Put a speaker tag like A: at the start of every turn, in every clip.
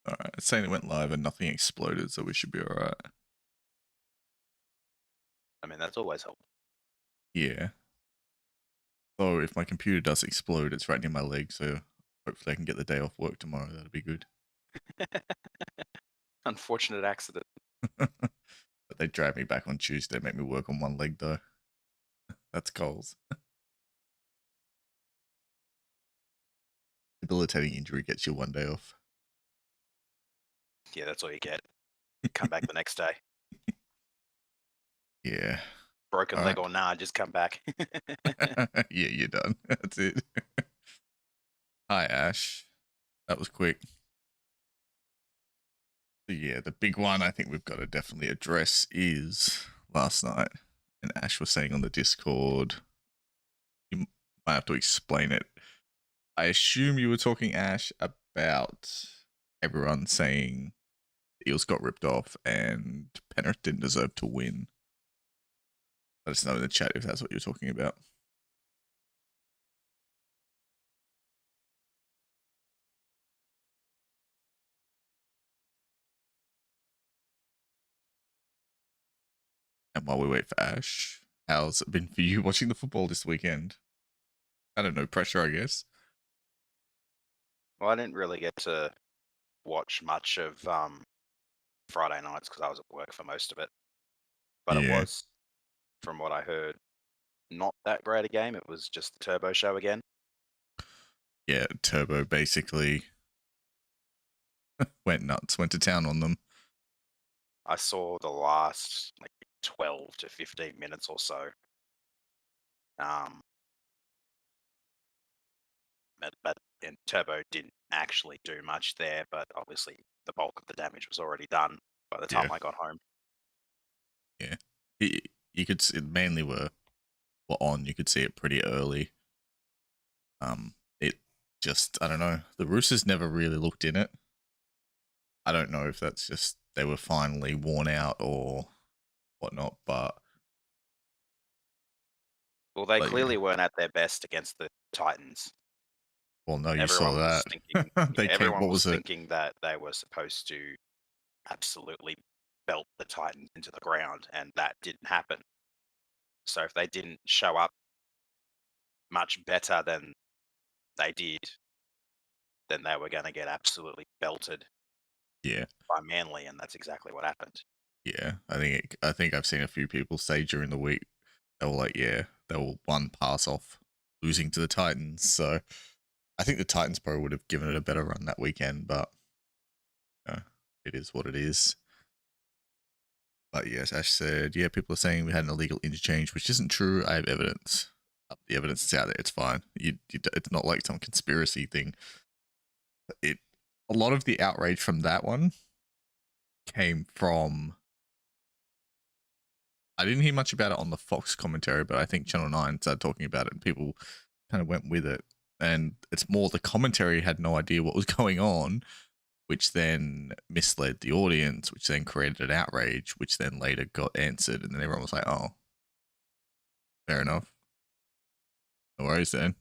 A: Alright, it's saying it went live and nothing exploded, so we should be alright.
B: I mean, that's always helpful.
A: Yeah. So if my computer does explode, it's right near my leg, so hopefully I can get the day off work tomorrow. That'd be good.
B: Unfortunate accident.
A: But they drag me back on Tuesday, make me work on one leg though. That's goals. Debilitating injury gets you one day off.
B: Yeah, that's all you get. Come back the next day.
A: Yeah.
B: Broken leg
A: Alright.
B: or nah, just come back.
A: Yeah, you're done. That's it. Hi, Ash. That was quick. So yeah, the big one I think we've got to definitely address is last night. And Ash was saying on the Discord, you might have to explain it. I assume you were talking, Ash, about everyone saying the Eels got ripped off and Penrith didn't deserve to win. Let us know in the chat if that's what you're talking about. And while we wait for Ash, how's it been for you watching the football this weekend? I don't know, pressure, I guess.
B: Well, I didn't really get to watch much of Friday nights because I was at work for most of it. But it
A: Yeah.
B: was, from what I heard, not that great a game. It was just the Turbo show again.
A: Yeah, Turbo basically went nuts, went to town on them.
B: I saw the last like 12 to 15 minutes or so. Um, but and Turbo didn't actually do much there, but obviously the bulk of the damage was already done by the time
A: Yeah.
B: I got home.
A: Yeah. You could see mainly were on. You could see it pretty early. It just, I don't know. The Roosters never really looked in it. I don't know if that's just they were finally worn out or whatnot, but
B: Well, they
A: yeah.
B: clearly weren't at their best against the Titans.
A: Well, no, you saw
B: Everyone was
A: that.
B: thinking, yeah,
A: They came.
B: everyone
A: What
B: was
A: was it?
B: thinking that they were supposed to absolutely belt the Titans into the ground, and that didn't happen. So if they didn't show up much better than they did, then they were going to get absolutely belted
A: Yeah,
B: by Manly, and that's exactly what happened.
A: yeah. I think I've seen a few people say during the week they were like, yeah, they were one pass off losing to the Titans. So I think the Titans probably would have given it a better run that weekend, but it is what it is. But yes, Ash said, yeah, people are saying we had an illegal interchange, which isn't true. I have evidence. The evidence is out there. It's fine. It's not like some conspiracy thing. A lot of the outrage from that one came from. I didn't hear much about it on the Fox commentary, but I think Channel 9 started talking about it and people kind of went with it. And it's more the commentary had no idea what was going on, which then misled the audience, which then created an outrage, which then later got answered. And then everyone was like, oh, fair enough. No worries then.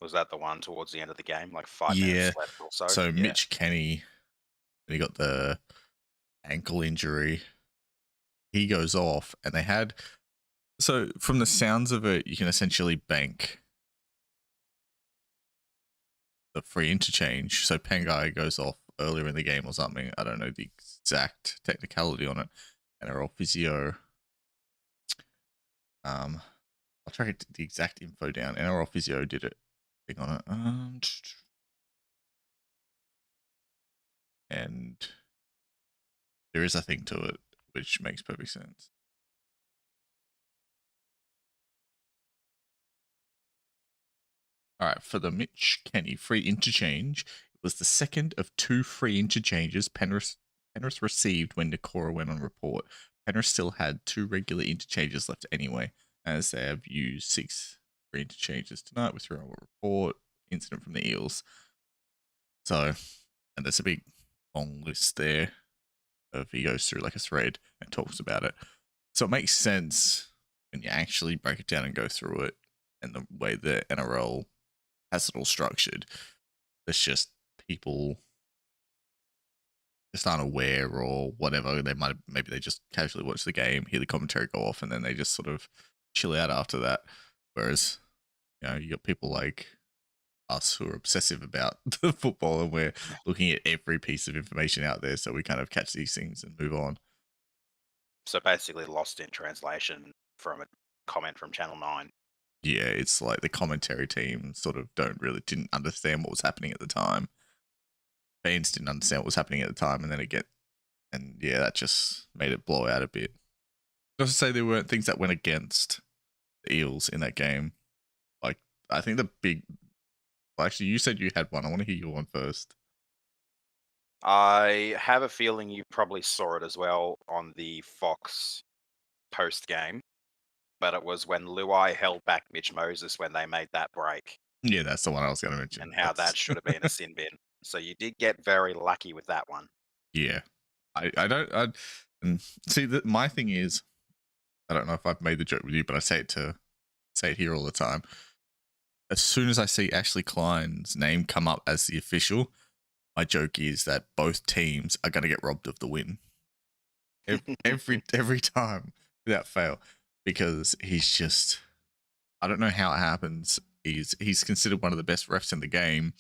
B: Was that the one towards the end of the game, like 5 minutes
A: Yeah.
B: left or so?
A: So
B: Yeah.
A: Mitch Kenny, when he got the ankle injury, he goes off and they had. So from the sounds of it, you can essentially bank the free interchange. So Pengai goes off earlier in the game or something. I don't know the exact technicality on it. NRL physio. I'll try to get the exact info down. NRL physio did it. Thing on it. And there is a thing to it, which makes perfect sense. All right, for the Mitch Kenny free interchange, it was the second of two free interchanges Penrith received when Nakora went on report. Penrith still had two regular interchanges left anyway, as they have used 6 free interchanges tonight with your report incident from the Eels. So, and there's a big long list there of he goes through like a thread and talks about it. So it makes sense when you actually break it down and go through it and the way the NRL has it all structured. It's just people just aren't aware or whatever. Maybe they just casually watch the game, hear the commentary go off, and then they just sort of chill out after that. Whereas, you got people like us who are obsessive about the football, and we're looking at every piece of information out there, so we kind of catch these things and move on.
B: So basically, lost in translation from a comment from Channel 9.
A: Yeah, it's like the commentary team sort of didn't understand what was happening at the time. Fans didn't understand what was happening at the time, and then yeah, that just made it blow out a bit. Not to say there weren't things that went against the Eels in that game. Like, I think well, actually, you said you had one. I want to hear your one first.
B: I have a feeling you probably saw it as well on the Fox post game, but it was when Luai held back Mitch Moses when they made that break,
A: Yeah, that's the one I was going to mention.
B: and how that should have been a sin bin. So you did get very lucky with that one.
A: Yeah, I don't. And see, my thing is, I don't know if I've made the joke with you, but I say it here all the time. As soon as I see Ashley Klein's name come up as the official, my joke is that both teams are going to get robbed of the win every time without fail, because he's just, I don't know how it happens. He's considered one of the best refs in the game,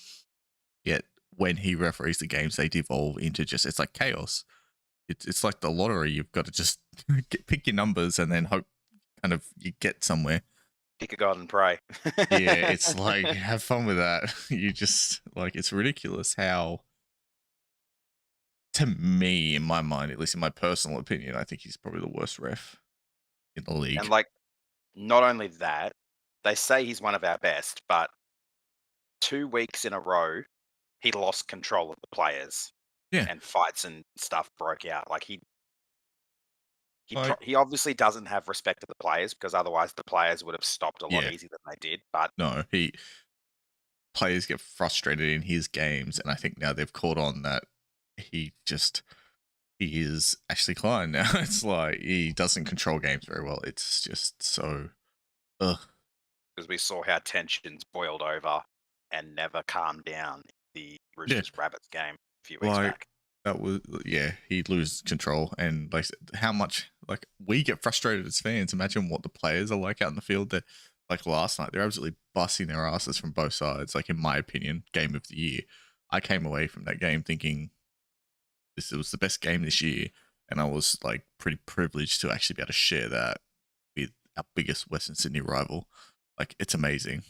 A: yet when he referees the games, they devolve into it's like chaos. It's like the lottery. You've got to just pick your numbers and then hope kind of you get somewhere.
B: Pick a god and pray.
A: Yeah, it's like, have fun with that. You just, like, it's ridiculous how, to me, in my mind, at least in my personal opinion, I think he's probably the worst ref in the
B: And
A: league.
B: like, not only that, they say he's one of our best, but 2 weeks in a row, he lost control of the players
A: Yeah,
B: and fights and stuff broke out. Like
A: like,
B: he obviously doesn't have respect of the players, because otherwise the players would have stopped a lot
A: yeah,
B: easier than they did. But
A: no, players get frustrated in his games, and I think now they've caught on that he just he is Ashley Klein now. It's like he doesn't control games very well. It's just so, ugh.
B: because we saw how tensions boiled over and never calmed down in the
A: Yeah,
B: Roosters Rabbits game a few weeks
A: like
B: back.
A: that was, yeah, he'd lose control, and like how much, like, we get frustrated as fans. Imagine what the players are like out in the field. That, like, last night, they're absolutely busting their asses from both sides. Like, in my opinion, game of the year. I came away from that game thinking this was the best game this year, and I was like pretty privileged to actually be able to share that with our biggest Western Sydney rival. Like, it's amazing.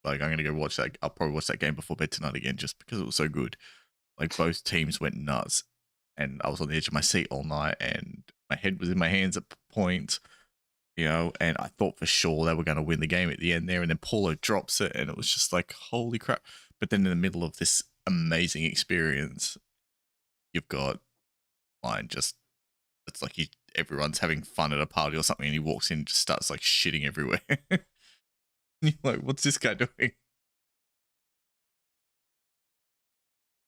A: Like, I'm gonna go watch that. I'll probably watch that game before bed tonight again, just because it was so good. Like, both teams went nuts, and I was on the edge of my seat all night, and my head was in my hands at points, and I thought for sure they were going to win the game at the end there, and then Paulo drops it, and it was just like, holy crap. But then in the middle of this amazing experience, you've got line just, it's like everyone's having fun at a party or something, and he walks in and just starts like shitting everywhere. You're like, what's this guy doing?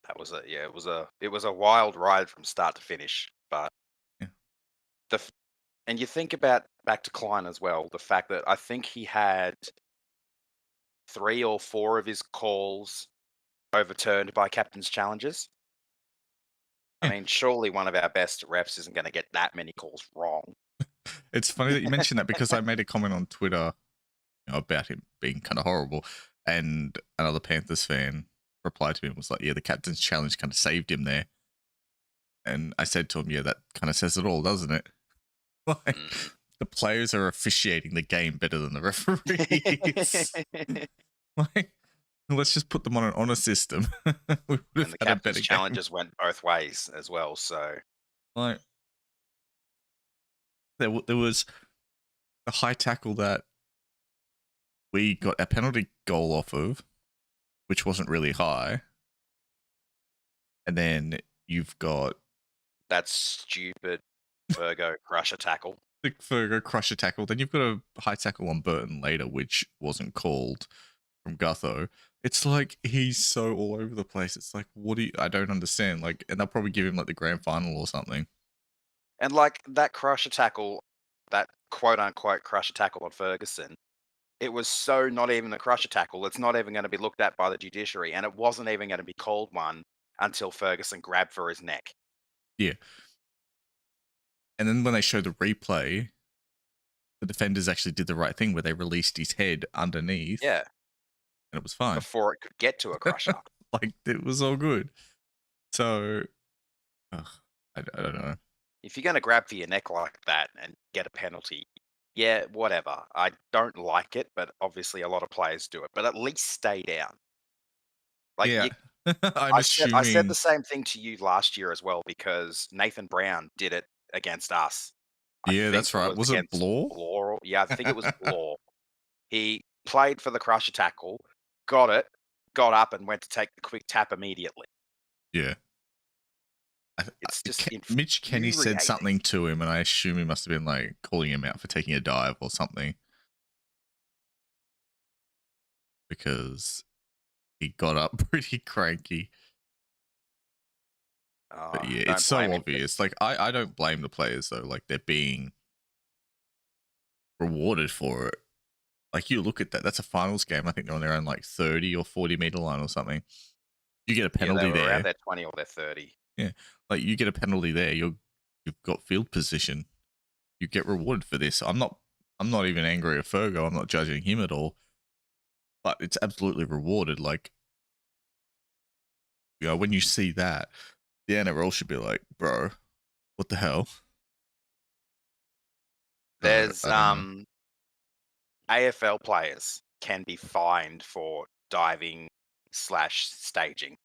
B: That was it was a wild ride from start to finish. But
A: Yeah.
B: the f- and you think about back to Klein as well, the fact that I think he had 3 or 4 of his calls overturned by captain's challenges. I
A: Yeah.
B: mean, surely one of our best refs isn't going to get that many calls wrong.
A: It's funny that you mentioned that, because I made a comment on Twitter, about him being kind of horrible, and another Panthers fan replied to me and was like, yeah, the captain's challenge kind of saved him there. And I said to him, yeah, that kind of says it all, doesn't it? Like,
B: Mm.
A: the players are officiating the game better than the referees. Like, let's just put them on an honor system. We would
B: And
A: have
B: the
A: had a
B: captain's
A: better game.
B: challenges went both ways as well. So
A: Like, there was the high tackle that we got a penalty goal off of, which wasn't really high. And then you've got
B: that stupid Virgo crusher tackle.
A: the Fergo crusher tackle. Then you've got a high tackle on Burton later, which wasn't called, from Gutho. It's like he's so all over the place. It's like, I don't understand. Like, and they'll probably give him like the grand final or something.
B: And like that crusher tackle, that quote unquote crusher tackle on Ferguson, it was so not even a crusher tackle. It's not even going to be looked at by the judiciary. And it wasn't even going to be called one until Ferguson grabbed for his neck.
A: Yeah. And then when they show the replay, the defenders actually did the right thing where they released his head underneath
B: Yeah,
A: and it was fine.
B: before it could get to a crusher.
A: Like, it was all good. So, ugh, I don't know.
B: If you're going to grab for your neck like that and get a penalty, yeah, whatever. I don't like it, but obviously a lot of players do it. But at least stay down. Like
A: Yeah.
B: you,
A: I'm
B: I said the
A: assuming.
B: same thing to you last year as well because Nathan Brown did it against us. I
A: Yeah,
B: think
A: that's
B: it
A: right.
B: was
A: Was it
B: against
A: Blore?
B: Blore. Yeah, I think it was Blore. He played for the crusher tackle, got it, got up and went to take the quick tap immediately.
A: Yeah.
B: It's just
A: Mitch Kenny said
B: infuriating.
A: something to him, and I assume he must have been like calling him out for taking a dive or something because he got up pretty cranky. But
B: Oh,
A: yeah, it's
B: don't
A: so
B: blame him.
A: obvious. Like, I don't blame the players though. Like, they're being rewarded for it. Like, you look at that. That's a finals game. I think they're on their own like 30 or 40 meter line or something. You get a
B: Yeah, they
A: penalty
B: were around
A: there.
B: their 20 or their 30.
A: Yeah, like you get a penalty there. You've got field position. You get rewarded for this. I'm not even angry at Fergo. I'm not judging him at all. But it's absolutely rewarded. Like, when you see that, the NRL should be like, bro, what the hell?
B: There's
A: I don't know.
B: AFL players can be fined for diving slash staging.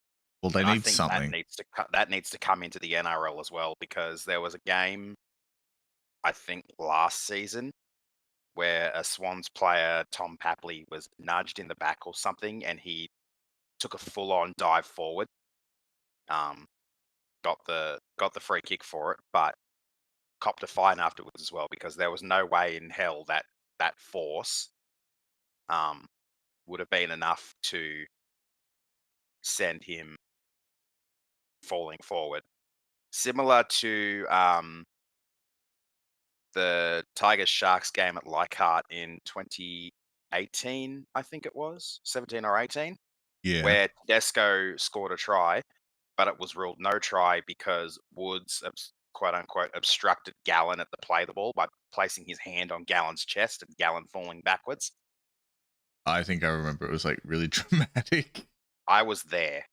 A: Well, they
B: And I
A: need
B: think
A: something.
B: that needs to come into the NRL as well because there was a game I think last season where a Swans player Tom Papley was nudged in the back or something, and he took a full on dive forward. Um, got the free kick for it, but copped a fine afterwards as well because there was no way in hell that that force um, would have been enough to send him falling forward. Similar to the Tigers Sharks game at Leichhardt in 2018, I think it was 17 or 18,
A: Yeah,
B: where Tedesco scored a try, but it was ruled no try because Woods, quote unquote, obstructed Gallen at the play of the ball by placing his hand on Gallen's chest and Gallen falling backwards.
A: I think I remember it was like really dramatic.
B: I was there.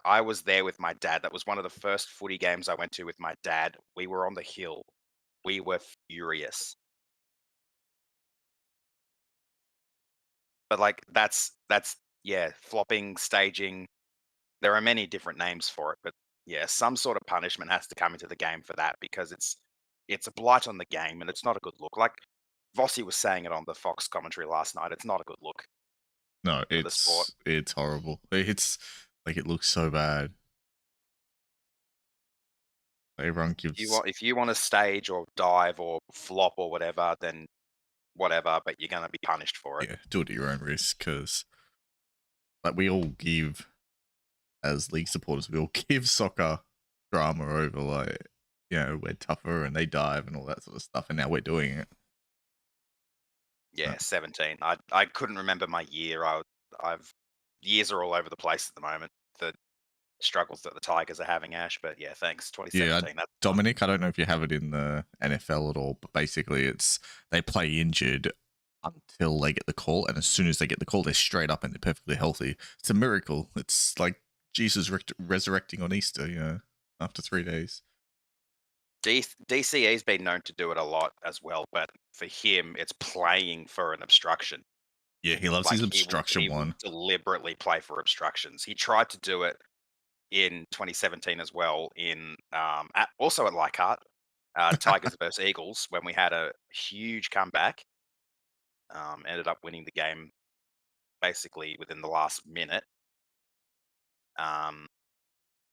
B: I was there with my dad. That was one of the first footy games I went to with my dad. We were on the hill. We were furious. But like that's yeah, flopping, staging. There are many different names for it, but yeah, some sort of punishment has to come into the game for that because it's a blight on the game and it's not a good look. Like Vossi was saying it on the Fox commentary last night. It's not a good look
A: No,
B: for the sport.
A: it's horrible. It's like it looks so bad. Everyone gives.
B: If you want to stage or dive or flop or whatever, then whatever, but you're gonna be punished for it.
A: Yeah, do it at your own risk because like we all give as league supporters, we all give soccer drama over like we're tougher and they dive and all that sort of stuff, and now we're doing it.
B: Yeah, 17. I couldn't remember my year. I've years are all over the place at the moment. The struggles that the Tigers are having, Ash. But yeah, thanks.
A: Yeah,
B: 2017. That's fun.
A: Dominic, I don't know if you have it in the NFL at all, but basically it's they play injured until they get the call, and as soon as they get the call, they're straight up and they're perfectly healthy. It's a miracle. It's like Jesus resurrecting on Easter, after 3 days.
B: DCE's been known to do it a lot as well, but for him, it's playing for an obstruction.
A: Yeah, he loves
B: Like
A: his obstruction
B: he will
A: one.
B: deliberately play for obstructions. He tried to do it in 2017 as well. Also at Leichhardt, Tigers versus Eagles, when we had a huge comeback. Ended up winning the game basically within the last minute. Um,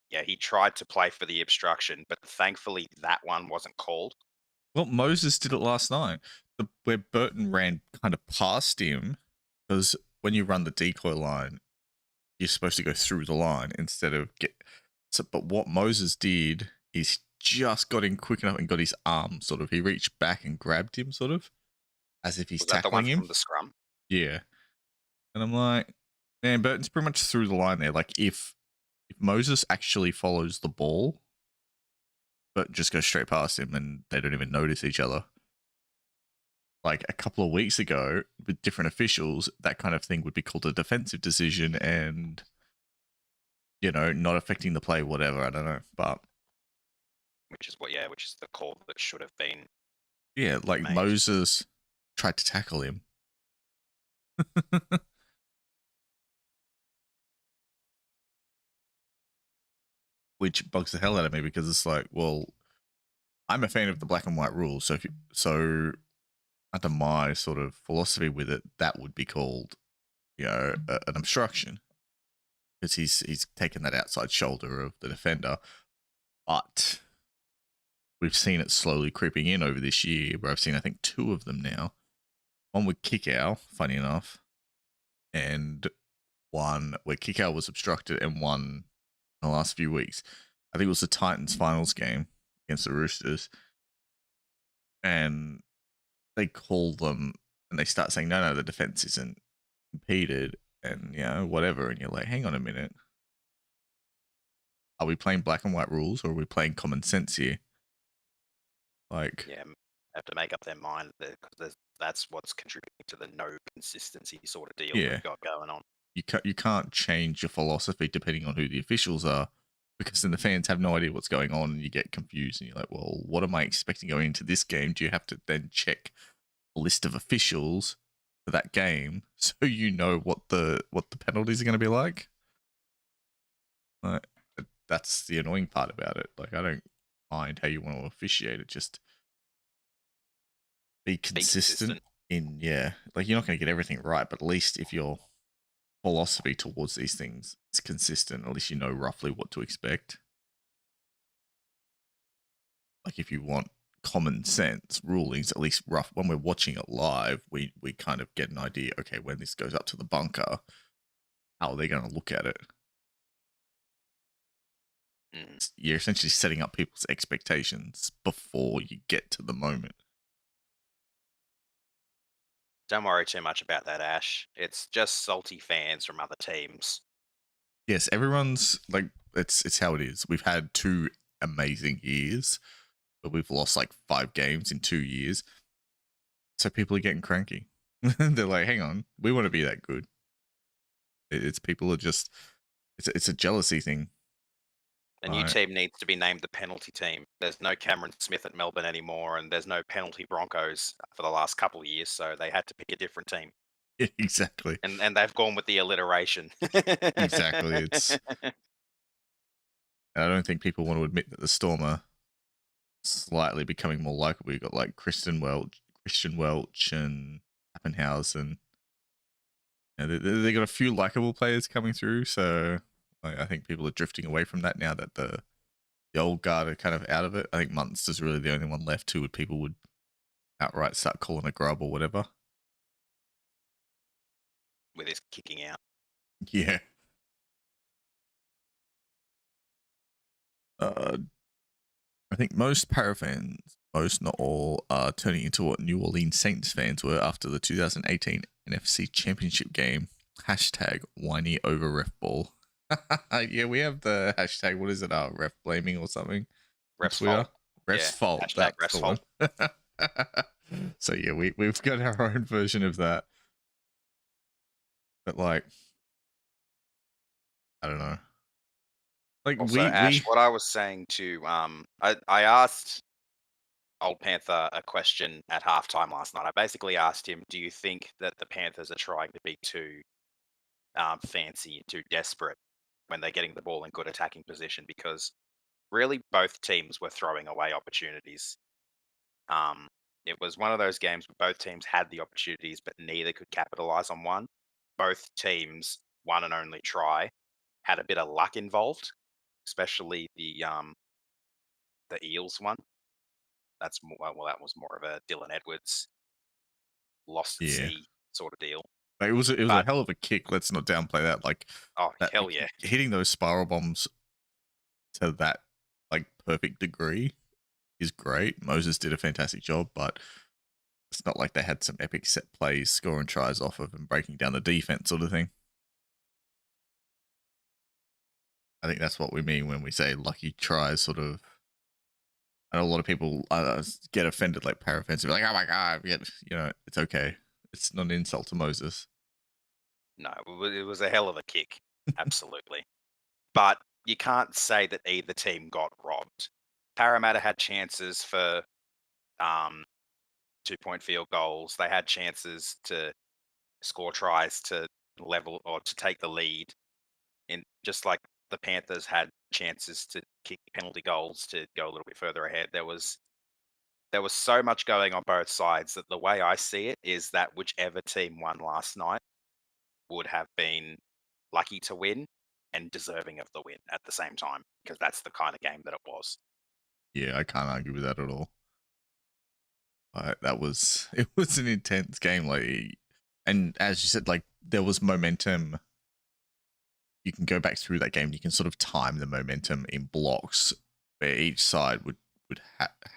B: yeah, he tried to play for the obstruction, but thankfully that one wasn't called.
A: Well, Moses did it last night. Where Burton ran kind of past him, because when you run the decoy line, you're supposed to go through the line instead of get. So, but what Moses did is just got in quick enough and got his arm sort of. He reached back and grabbed him sort of, as if he's
B: Was that the one
A: tackling him.
B: from the scrum?
A: Yeah, and I'm like, man, Burton's pretty much through the line there. Like if Moses actually follows the ball, but just go straight past him and they don't even notice each other. Like a couple of weeks ago, with different officials, that kind of thing would be called a defensive decision and, not affecting the play, whatever. I don't know. But
B: which is the call that should have been
A: yeah, like
B: made.
A: Moses tried to tackle him. Which bugs the hell out of me because it's like, well, I'm a fan of the black and white rules. So under my sort of philosophy with it, that would be called, an obstruction because he's taken that outside shoulder of the defender. But we've seen it slowly creeping in over this year, where I've seen I think 2 of them now. One with Kickow, funny enough, and one where Kickow was obstructed, and one in the last few weeks. I think it was the Titans finals game against the Roosters, and they call them and they start saying, no, the defense isn't impeded and, whatever. And you're like, hang on a minute. Are we playing black and white rules or are we playing common sense here? Like,
B: Yeah, have to make up their mind because that's what's contributing to the no consistency sort of deal
A: yeah,
B: we've got going on.
A: you can't change your philosophy depending on who the officials are, because then the fans have no idea what's going on and you get confused and you're like, well, what am I expecting going into this game? Do you have to then check a list of officials for that game so you know what the penalties are going to be like? Like, that's the annoying part about it. Like, I don't mind how you want to officiate it, just be consistent in, like, you're not going to get everything right, but at least if your philosophy towards these things is consistent, at least you know roughly what to expect. Like, if you want common sense rulings, at least rough, when we're watching it live, we kind of get an idea, okay, when this goes up to the bunker, how are they going to look at it? You're essentially setting up people's expectations before you get to the moment.
B: Don't worry too much about that, Ash. It's just salty fans from other teams.
A: Yes, everyone's like, it's how it is. We've had 2 amazing years, but we've lost like 5 games in 2 years. So people are getting cranky. They're like, hang on, we want to be that good. It's people are just, it's a jealousy thing.
B: A new team needs to be named the penalty team. There's no Cameron Smith at Melbourne anymore, and there's no penalty Broncos for the last couple of years, so they had to pick a different team.
A: Yeah, exactly.
B: And they've gone with the alliteration.
A: Exactly. I don't think people want to admit that the Storm are slightly becoming more likable. You've got like Christian Welch and Pappenhausen. They got a few likable players coming through, so I think people are drifting away from that now that the old guard are kind of out of it. I think Munster's really the only one left who people would outright start calling a grub or whatever.
B: With his kicking out.
A: Yeah. I think most Para fans, most not all, are turning into what New Orleans Saints fans were after the 2018 NFC Championship game. Hashtag whiny over ref ball. Yeah, we have the hashtag, what is it, ref blaming or something?
B: Ref's fault.
A: Ref's fault.
B: Hashtag ref's fault.
A: So yeah, we've got our own version of that. But like, I don't know. Like,
B: Also, Ash, what I was saying to I asked Old Panther a question at halftime last night. I basically asked him, "Do you think that the Panthers are trying to be too fancy and too desperate when they're getting the ball in good attacking position?" Because really, both teams were throwing away opportunities. It was one of those games where both teams had the opportunities, but neither could capitalize on one. Both teams, one and only try, had a bit of luck involved, especially the Eels one. That's more, well, that was more of a Dylan Edwards lost at sea sort of deal.
A: Like, it was a hell of a kick. Let's not downplay that. Like,
B: oh hell yeah,
A: hitting those spiral bombs to that like perfect degree is great. Moses did a fantastic job, but it's not like they had some epic set plays scoring tries off of and breaking down the defense sort of thing. I think that's what we mean when we say lucky tries sort of I know a lot of people get offended, like para fans, be like, "Oh my god!" Yet, it's okay. It's not an insult to Moses.
B: No, it was a hell of a kick, absolutely. But you can't say that either team got robbed. Parramatta had chances for um, 2-point field goals. They had chances to score tries to level or to take the lead. In just like the Panthers had chances to kick penalty goals to go a little bit further ahead. There was so much going on both sides that the way I see it is that whichever team won last night would have been lucky to win and deserving of the win at the same time, because that's the kind of game that it was.
A: Yeah, I can't argue with that at all. That was it was an intense game, like, and as you said, like there was momentum. You can go back through that game. You can sort of time the momentum in blocks where each side would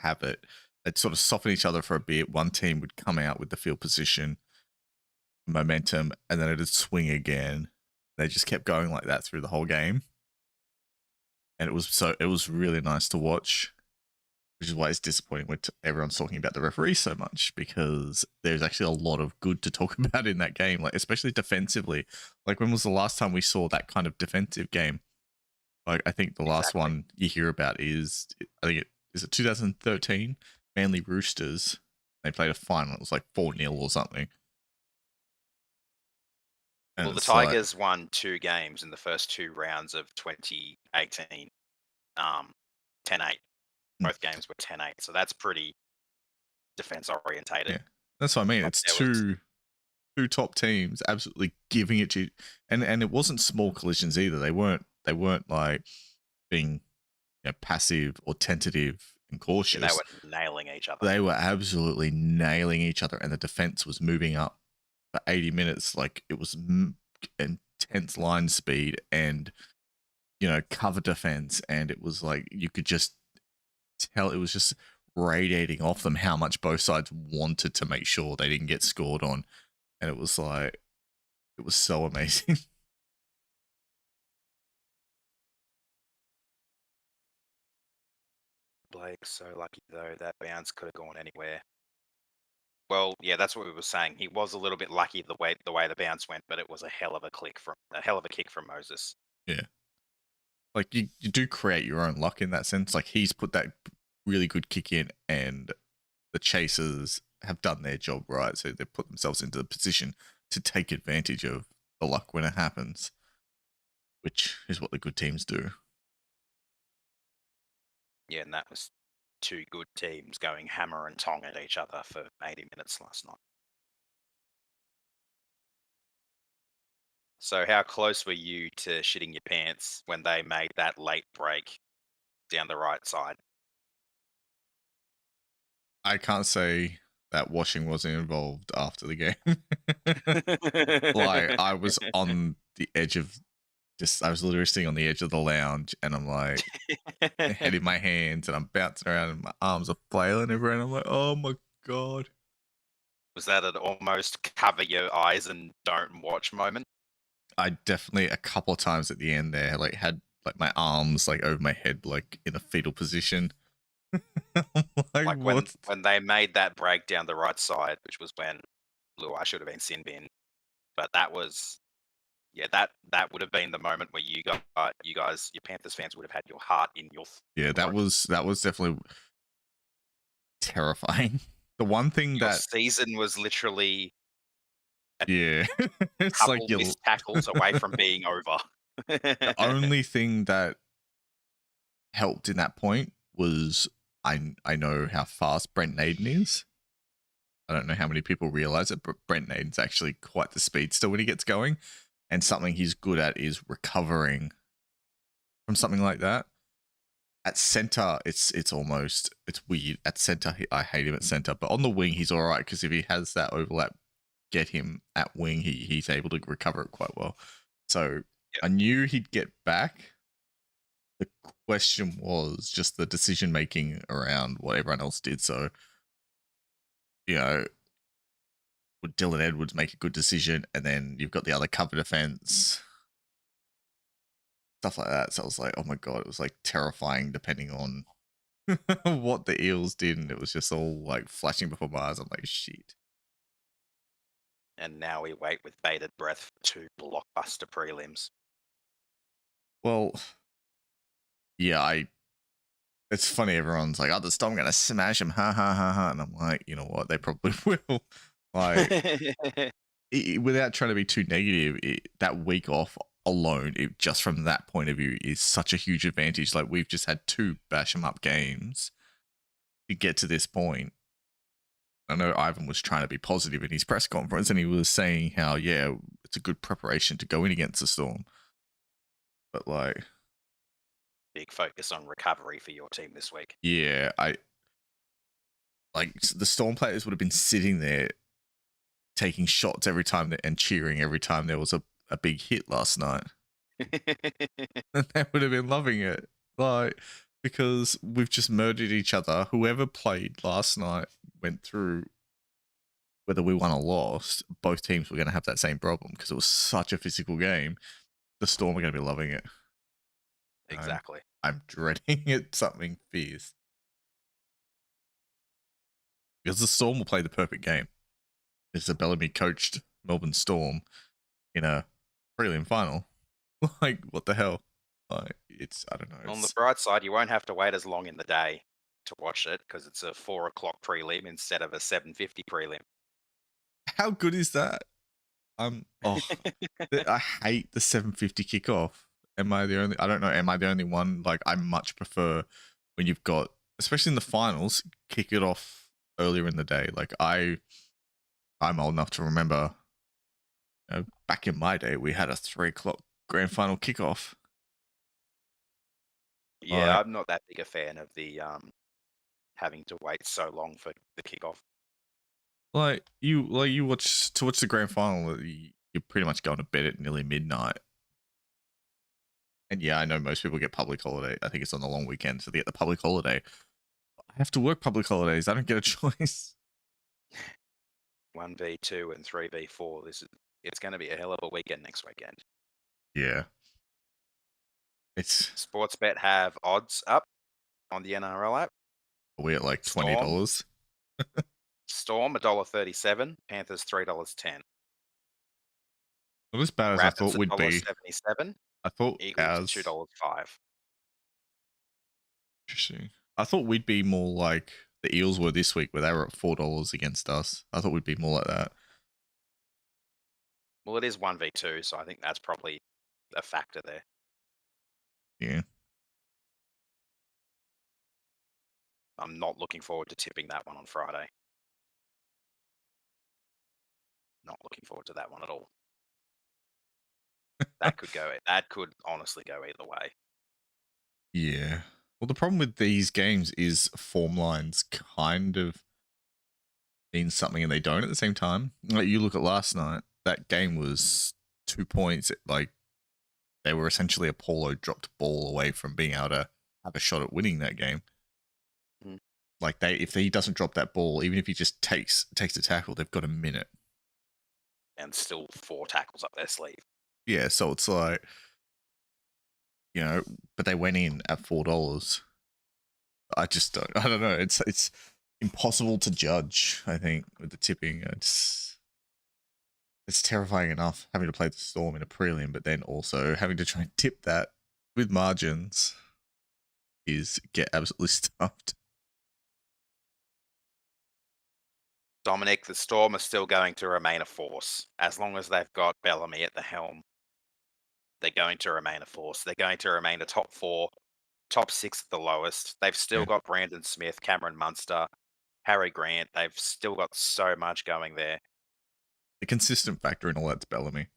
A: have it. They'd sort of soften each other for a bit. One team would come out with the field position, momentum, and then it'd swing again. They just kept going like that through the whole game, and it was really nice to watch. Which is why it's disappointing when everyone's talking about the referee so much, because there's actually a lot of good to talk about in that game, like especially defensively. Like, when was the last time we saw that kind of defensive game? Like, I think the last
B: Exactly.
A: one you hear about is, I think it 2013 Manly Roosters. They played a final. It was like 4-0 or something, and
B: Well, the
A: it's like,
B: Tigers won 2 games in the first 2 rounds of 2018, um, 10-8.
A: mm,
B: Both games were 10-8, so that's pretty defense orientated.
A: yeah, that's what I mean.
B: Like,
A: It's
B: there was
A: two top teams absolutely giving it to you, and it wasn't small collisions either. They weren't like being, passive or tentative and
B: yeah, they
A: cautious.
B: were nailing each other.
A: They were absolutely nailing each other, and the defense was moving up for 80 minutes. Like, it was intense line speed and, cover defense. And it was like, you could just tell it was just radiating off them how much both sides wanted to make sure they didn't get scored on. And it was like, it was so amazing.
B: Blake, so lucky though, that bounce could have gone anywhere. Well, yeah, that's what we were saying. He was a little bit lucky the way the bounce went, but it was a hell of a kick from Moses.
A: Yeah. Like, you do create your own luck in that sense. Like, he's put that really good kick in, and the chasers have done their job right. So they put themselves into the position to take advantage of the luck when it happens, which is what the good teams do.
B: Yeah, and that was 2 good teams going hammer and tong at each other for 80 minutes last night. So how close were you to shitting your pants when they made that late break down the right side?
A: I can't say that washing wasn't involved after the game. Like, I was on the edge of I was literally sitting on the edge of the lounge, and I'm like, head in my hands, and I'm bouncing around, and my arms are flailing everywhere, and I'm like, oh my god.
B: Was that an almost cover your eyes and don't watch moment?
A: I definitely, a couple of times at the end there, like, had like my arms like over my head, like in a fetal position. Like,
B: Like when
A: what?
B: when they made that break down the right side, which was when Luai should have been sin bin, but that was yeah, that would have been the moment where your Panthers fans would have had your heart in your
A: Yeah, that
B: throat.
A: was definitely terrifying. The one thing
B: Your
A: that,
B: season was literally a
A: yeah, it's like
B: couple
A: you
B: missed tackles away from being over.
A: the only thing that helped in that point was, I know how fast Brent Naden is. I don't know how many people realize it, but Brent Naden's actually quite the speedster when he gets going. And something he's good at is recovering from something like that. At center, it's weird. At center, I hate him at center, but on the wing, he's all right, because if he has that overlap, get him at wing, he's able to recover it quite well. So
B: Yep.
A: I knew he'd get back. The question was just the decision making around what everyone else did. So, you know, would Dylan Edwards make a good decision? And then you've got the other cover defense, stuff like that. So I was like, oh my god, it was like terrifying depending on what the Eels did, and it was just all like flashing before my eyes. I'm like, shit.
B: And now we wait with bated breath for two blockbuster prelims.
A: Well, yeah, it's funny. Everyone's like, "Oh, the Storm gonna smash them!" Ha ha ha ha. And I'm like, you know what? They probably will. Like, without trying to be too negative, that week off alone, just from that point of view, is such a huge advantage. Like, we've just had two bash 'em up games to get to this point. I know Ivan was trying to be positive in his press conference, and he was saying how, yeah, it's a good preparation to go in against the Storm. But like,
B: Big focus on recovery for your team this week.
A: yeah, the Storm players would have been sitting there taking shots every time and cheering every time there was a big hit last night. They would have been loving it. Like, because we've just murdered each other. Whoever played last night went through, whether we won or lost, both teams were going to have that same problem because it was such a physical game. The Storm are going to be loving it.
B: Exactly.
A: I'm dreading it, something fierce. Because the Storm will play the perfect game. It's a Bellamy coached Melbourne Storm in a prelim final. Like, what the hell? Like, I don't know.
B: On the bright side, you won't have to wait as long in the day to watch it because it's a 4 o'clock prelim instead of a 7:50 prelim.
A: How good is that? Oh, I hate the 7:50 kickoff. Am I the only? I don't know. Am I the only one? Like, I much prefer when you've got, especially in the finals, kick it off earlier in the day. Like, I'm old enough to remember, back in my day, we had a 3 o'clock grand final kickoff.
B: Yeah,
A: Like,
B: I'm not that big a fan of the having to wait so long for the kickoff.
A: you watch the grand final. You're pretty much going to bed at nearly midnight. And yeah, I know most people get public holiday. I think it's on the long weekend, so they get the public holiday. I have to work public holidays. I don't get a choice.
B: 1v2 and 3v4. It's going to be a hell of a weekend next weekend.
A: Yeah. It's
B: Sportsbet have odds up on the NRL app.
A: we at like
B: Storm
A: $20.
B: Storm $1.37, Panthers $3.10.
A: Not as bad as I thought
B: Rapids
A: we'd be.
B: $1.77,
A: I thought
B: Eagles $2.05.
A: Interesting. I thought we'd be more like the Eels were this week, where they were at $4 against us. I thought we'd be more like that.
B: Well, it is 1v2, so I think that's probably a factor there.
A: Yeah.
B: I'm not looking forward to tipping that one on Friday. Not looking forward to that one at all. That could honestly go either way.
A: Yeah. Well, the problem with these games is form lines kind of mean something and they don't at the same time. Like, you look at last night, that game was 2 points. Like, they were essentially a polo dropped ball away from being able to have a shot at winning that game.
B: Mm.
A: Like, if he doesn't drop that ball, even if he just takes a tackle, they've got a minute.
B: And still 4 tackles up their sleeve.
A: Yeah, so it's like, but they went in at $4. I don't know. It's impossible to judge, I think, with the tipping. It's terrifying enough having to play the Storm in a prelim, but then also having to try and tip that with margins get absolutely stuffed.
B: Dominic, the Storm are still going to remain a force. As long as they've got Bellamy at the helm, they're going to remain a force. They're going to remain a top 4, top 6 at the lowest. They've still got Brandon Smith, Cameron Munster, Harry Grant. They've still got so much going there.
A: The consistent factor in all that's Bellamy.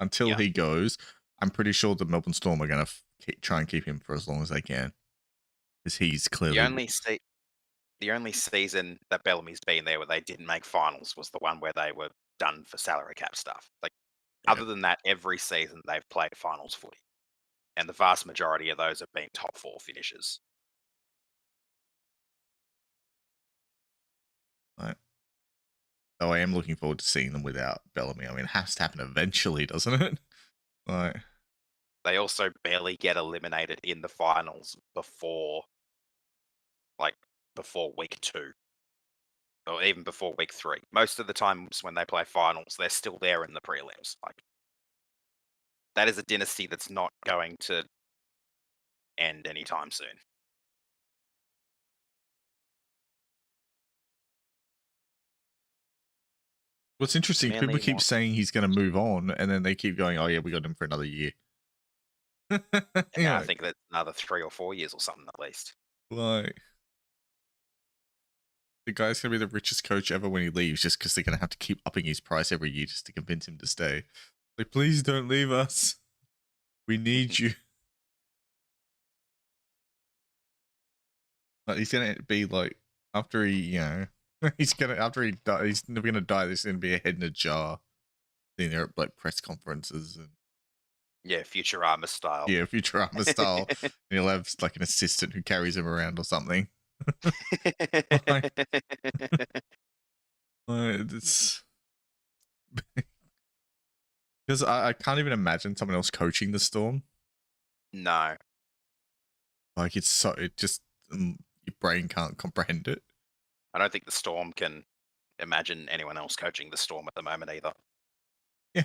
A: Until he goes, I'm pretty sure the Melbourne Storm are going to try and keep him for as long as they can. Because he's clearly...
B: The only season that Bellamy's been there where they didn't make finals was the one where they were done for salary cap stuff. Other than that, every season they've played finals footy. And the vast majority of those have been top 4 finishes.
A: Right. So I am looking forward to seeing them without Bellamy. I mean, it has to happen eventually, doesn't it? Like,
B: they also barely get eliminated in the finals before like before week 2 or even before week 3. Most of the times when they play finals, they're still there in the prelims. Like that is a dynasty that's not going to end anytime soon.
A: What's interesting, people
B: Manly
A: keep
B: want,
A: saying he's going to move on, and then they keep going, "Oh yeah, we got him for another year."
B: I
A: Yeah,
B: think that's another 3 or 4 years or something at least.
A: like the guy's going to be the richest coach ever when he leaves, just because they're going to have to keep upping his price every year just to convince him to stay. Like, please don't leave us. We need you. Like, he's going to be like after he, he's gonna after he die, he's never going to die. There's going to be a head in a jar sitting there at like press conferences and
B: Yeah, Futurama style.
A: yeah, Futurama style. And he'll have like an assistant who carries him around or something. like, it's because I can't even imagine someone else coaching the Storm.
B: No,
A: Like it's so it just your brain can't comprehend it.
B: I don't think the Storm can imagine anyone else coaching the Storm at the moment either.
A: Yeah,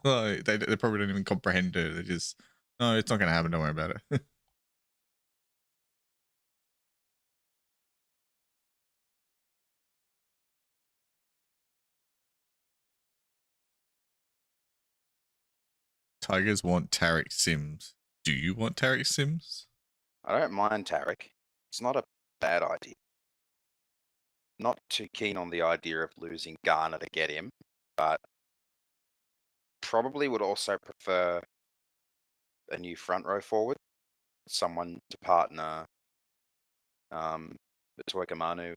A: like they probably don't even comprehend it. They just no, it's not going to happen. Don't worry about it. Tigers want Tarek Sims. Do you want Tarek Sims?
B: I don't mind Tarek. It's not a bad idea. Not too keen on the idea of losing Garner to get him, but probably would also prefer a new front row forward, someone to partner Batoika Manu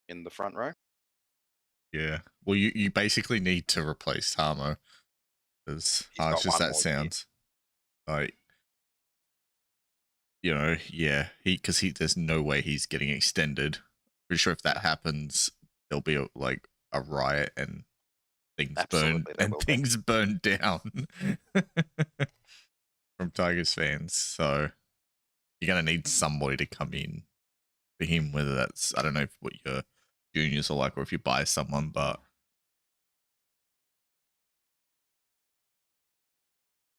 B: in the front row.
A: Yeah. Well, you basically need to replace Tamo. As
B: He's
A: harsh
B: got
A: as
B: one
A: that
B: more year.
A: sounds, like yeah, because there's no way he's getting extended. Pretty sure if that happens, there'll be like a riot and
B: Absolutely, there will be.
A: things burn down from Tigers fans. So you're gonna need somebody to come in for him. Whether that's I don't know what your juniors are like, or if you buy someone, but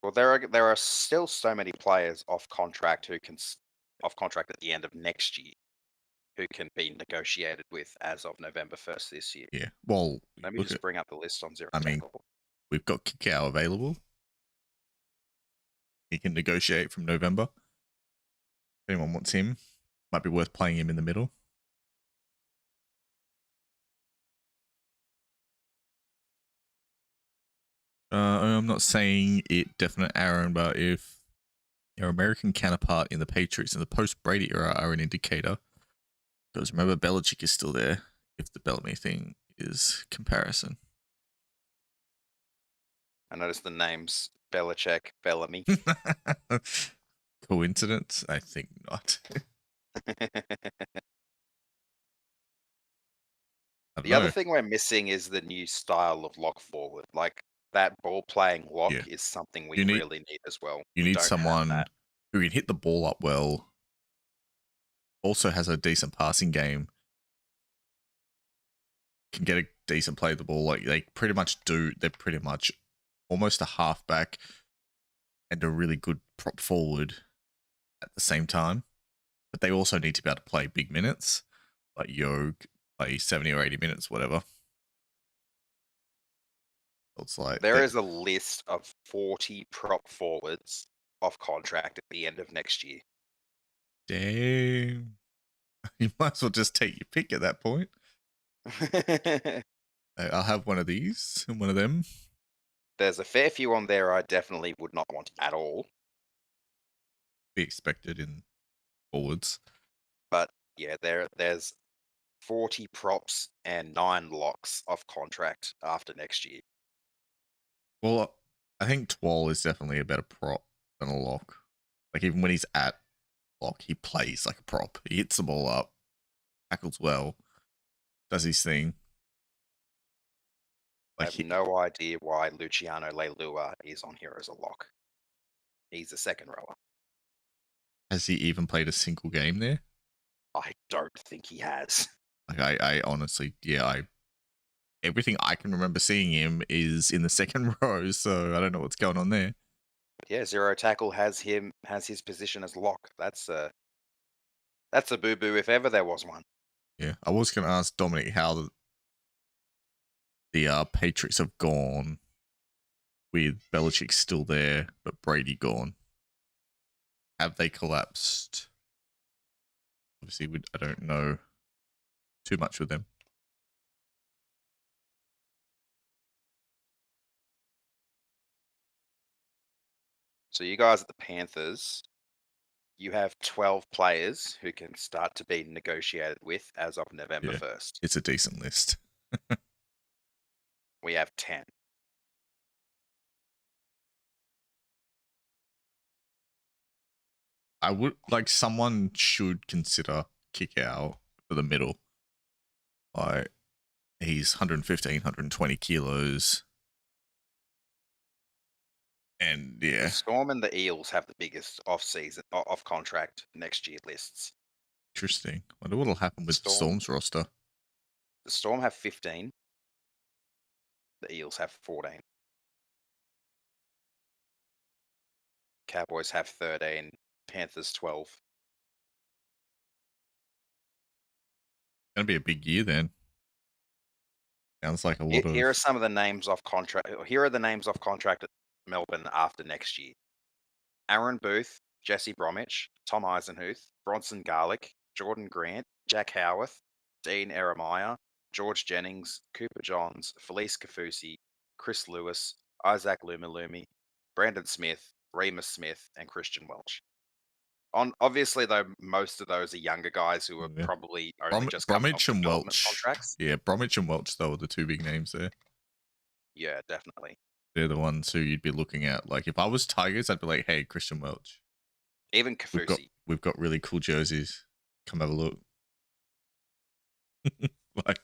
B: Well, there are still so many players off contract off contract at the end of next year who can be negotiated with as of November 1st this year.
A: yeah. Well,
B: Let me
A: look
B: just
A: at.
B: bring up the list on Zero
A: I mean,
B: Tackle.
A: we've got Kikau available. He can negotiate from November. If anyone wants him, might be worth playing him in the middle. I'm not saying it definite Aaron, but if your American counterpart in the Patriots in the post-Brady era are an indicator, because remember Belichick is still there. If the Bellamy thing is comparison,
B: I noticed the names Belichick, Bellamy.
A: coincidence? I think not. I don't
B: The other
A: know.
B: thing we're missing is the new style of lock forward. Like that ball playing lock
A: Yeah,
B: is something we
A: you need
B: really need as well.
A: you
B: We
A: need
B: don't have
A: someone
B: that.
A: who can hit the ball up well. Also has a decent passing game. Can get a decent play of the ball. Like they pretty much do. They're pretty much almost a halfback and a really good prop forward at the same time. But they also need to be able to play big minutes, like Yog, play 70 or 80 minutes, whatever. It's like
B: There
A: that.
B: is a list of 40 prop forwards off contract at the end of next year.
A: Damn. You might as well just take your pick at that point. I'll have one of these and one of them.
B: There's a fair few on there I definitely would not want at all.
A: Be expected in forwards.
B: But yeah, there's 40 props and 9 locks off contract after next year.
A: Well, I think Twal is definitely a better prop than a lock. Like even when he's at lock, he plays like a prop. He hits the ball up, tackles well, does his thing.
B: I
A: Like
B: have no idea why Luciano Leilua is on here as a lock. He's a second rower.
A: has he even played a single game there?
B: I don't think he has.
A: Like I honestly, everything I can remember seeing him is in the second row, so I don't know what's going on there.
B: Yeah, zero tackle has his position as lock. That's a boo boo if ever there was one.
A: Yeah, I was going to ask Dominic how the Patriots have gone with Belichick still there, but Brady gone. Have they collapsed? Obviously, I don't know too much with them.
B: So you guys at the Panthers, you have 12 players who can start to be negotiated with as of November
A: Yeah,
B: 1st.
A: it's a decent list.
B: We have 10.
A: I would like someone should consider kick out for the middle. Like he's 115, 120 kilos. And
B: The
A: yeah,
B: Storm and the Eels have the biggest off contract next year lists.
A: interesting. Wonder what'll happen with the
B: Storm
A: Storm's roster.
B: the Storm have 15. The Eels have 14. Cowboys have 13. Panthers 12.
A: Gonna be a big year then. Sounds like a lot
B: Here are
A: of
B: some of the names off contract. Here are the names off contract at Melbourne after next year: Aaron Booth, Jesse Bromwich, Tom Eisenhuth, Bronson Garlick, Jordan Grant, Jack Howarth, Dean Eremiah, George Jennings, Cooper Johns, Felice Kafusi, Chris Lewis, Isaac Lumilumi, Brandon Smith, Remus Smith, and Christian Welch. Obviously, though, most of those are younger guys who are
A: yeah.
B: probably only just coming off
A: Bromwich and
B: development
A: Welch.
B: contracts.
A: Yeah, Bromwich and Welch though are the two big names there.
B: Yeah, definitely.
A: They're the ones who you'd be looking at. Like if I was Tigers, I'd be like, hey, Christian Welch.
B: Even Kafusi.
A: We've got really cool jerseys. Come have a look. Like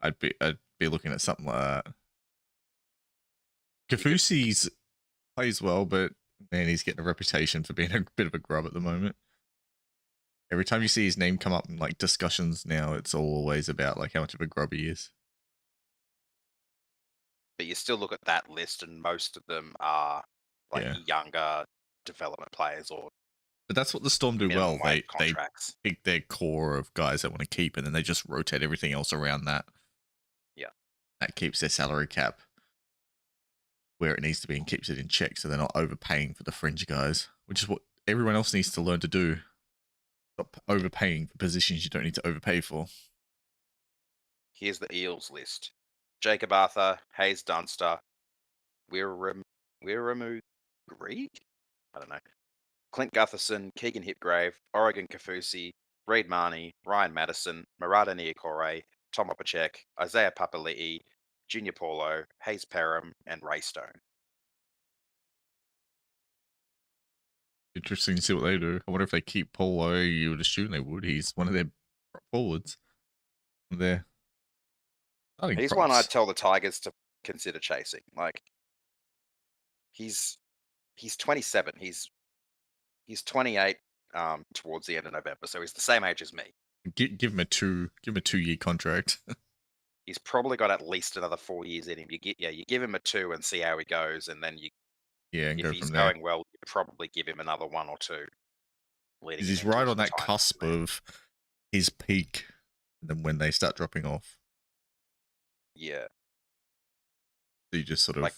A: I'd be looking at something like that. Kafusi's plays well, but man, he's getting a reputation for being a bit of a grub at the moment. Every time you see his name come up in like discussions now, it's always about like how much of a grub he is.
B: But you still look at that list, and most of them are like
A: Yeah.
B: younger development players or
A: But that's what the Storm do
B: minimum
A: well.
B: wage
A: They
B: contracts.
A: pick their core of guys they want to keep, and then they just rotate everything else around that.
B: Yeah.
A: That keeps their salary cap where it needs to be and keeps it in check, so they're not overpaying for the fringe guys, which is what everyone else needs to learn to do. Stop overpaying for positions you don't need to overpay for.
B: Here's the Eels list: Jacob Arthur, Hayes Dunster, Wiramu Greig? I don't know. Clint Gutherson, Keegan Hipgrave, Oregon Kafusi, Reid Marnie, Ryan Madison, Murata Niokore, Tom Opacek, Isaiah Papali'i, Junior Paulo, Hayes Perham, and Ray Stone.
A: Interesting to see what they do. I wonder if they keep Polo. You would assume they would. He's one of their prop forwards. Their starting
B: He's one
A: props.
B: I'd tell the Tigers to consider chasing. Like he's 27. He's 28 towards the end of November, so he's the same age as me.
A: Give him a 2-year contract.
B: He's probably got at least another 4 years in him. You give him a 2 and see how he goes, and then
A: And
B: if
A: go
B: he's
A: from there.
B: going well, you probably give him another 1 or 2 leading
A: He's
B: him into
A: right
B: his
A: on that
B: retirement
A: cusp
B: there.
A: of his peak, and then when they start dropping off.
B: Yeah.
A: So you just sort of
B: Like,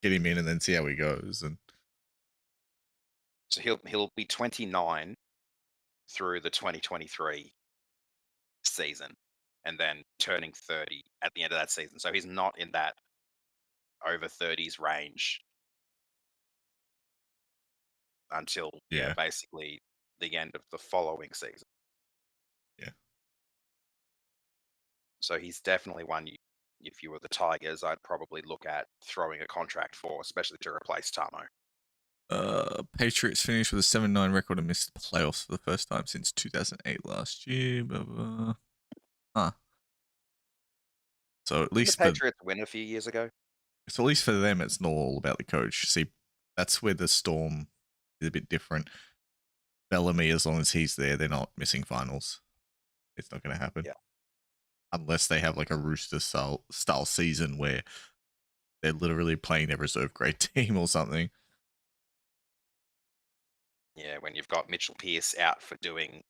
A: get him in and then see how he goes. And
B: so he'll be 29 through the 2023 season, and then turning 30 at the end of that season. So he's not in that over 30s range until
A: yeah.
B: basically the end of the following season.
A: Yeah.
B: So he's definitely one if you were the Tigers, I'd probably look at throwing a contract for, especially to replace Tamo.
A: Patriots finished with a 7-9 record and missed the playoffs for the first time since 2008 last year. Blah, blah. Huh. So at least
B: the Patriots win a few years ago.
A: So at least for them, it's not all about the coach. See, that's where the Storm is a bit different. Bellamy, as long as he's there, they're not missing finals. It's not going to happen
B: Yeah.
A: unless they have like a Rooster style season where they're literally playing their reserve grade team or something.
B: Yeah, when you've got Mitchell Pearce out for doing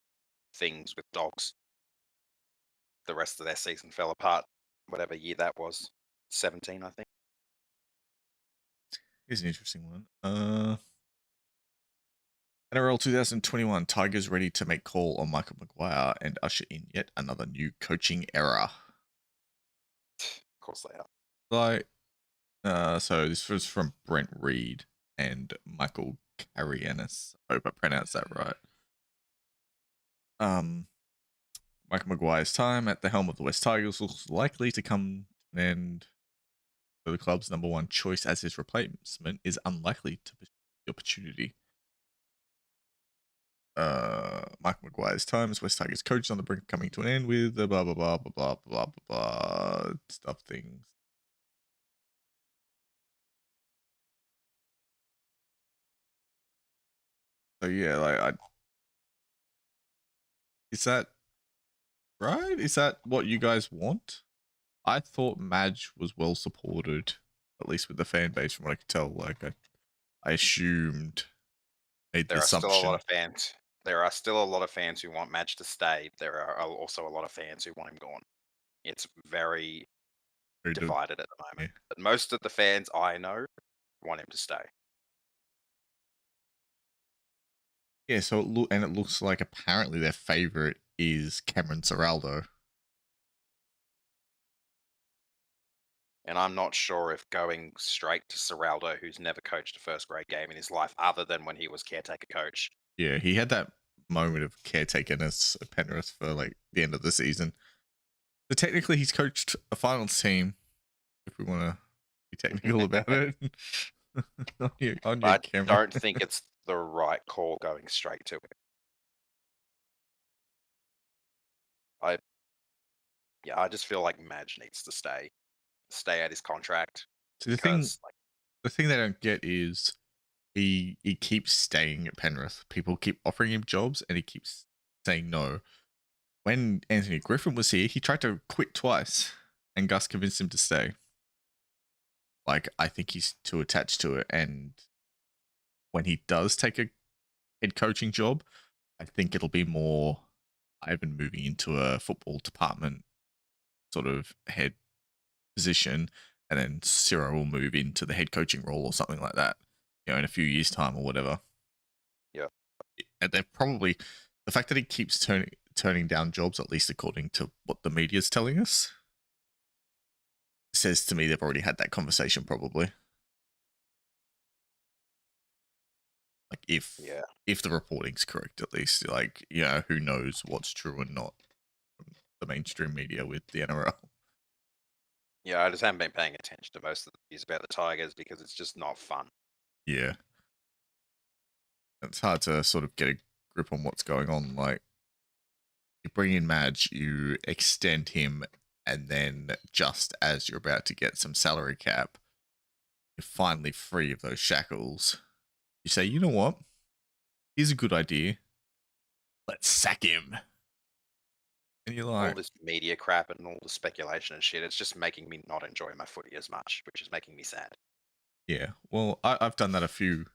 B: things with dogs, the rest of their season fell apart. Whatever year that was, 17, I think.
A: Here's an interesting one. NRL 2021, Tigers ready to make call on Michael Maguire and usher in yet another new coaching era.
B: Of course they are.
A: Like, so this was from Brent Reed and Michael Carrianis. I hope I pronounced that right. Michael Maguire's time at the helm of the West Tigers looks likely to come to an end. So the club's number one choice as his replacement is unlikely to pursue the opportunity. Michael Maguire's time as West Tigers coach is on the brink of coming to an end with the blah blah blah blah blah blah blah blah stuff things. So yeah, is that right? Is that what you guys want? I thought Madge was well supported, at least with the fan base from what I could tell. Like I assumed, made the
B: There are still a lot
A: assumption.
B: of fans. There are still a lot of fans who want Madge to stay. There are also a lot of fans who want him gone. It's very divided at the
A: Yeah.
B: moment. But most of the fans I know want him to stay.
A: Yeah, so it looks like apparently their favorite is Cameron Ciraldo.
B: And I'm not sure if going straight to Ciraldo, who's never coached a first grade game in his life, other than when he was caretaker coach.
A: Yeah, he had that moment of caretakerness at Penrith for like the end of the season. So technically, he's coached a finals team. If we want to be technical about it, on your
B: I
A: camera.
B: don't think it's the right call going straight to him. I just feel like Madge needs to stay at his contract
A: So
B: because
A: the thing they don't get is he keeps staying at Penrith. People keep offering him jobs, and he keeps saying no. When Anthony Griffin was here, he tried to quit twice, and Gus convinced him to stay. Like, I think he's too attached to it, and when he does take a head coaching job, I think it'll be more Ivan moving into a football department sort of head position, and then Ciro will move into the head coaching role or something like that, in a few years' time or whatever.
B: yeah.
A: And they're probably the fact that he keeps turning down jobs, at least according to what the media is telling us, says to me they've already had that conversation probably. Like if the reporting's correct, at least, like, who knows what's true and not from the mainstream media with the NRL.
B: Yeah, I just haven't been paying attention to most of the news about the Tigers because it's just not fun.
A: Yeah. It's hard to sort of get a grip on what's going on. Like, you bring in Madge, you extend him, and then just as you're about to get some salary cap, you're finally free of those shackles. You say, you know what? Here's a good idea. Let's sack him. And you're
B: All
A: like,
B: this media crap and all the speculation and shit, it's just making me not enjoy my footy as much, which is making me sad.
A: yeah, well, I've done that a few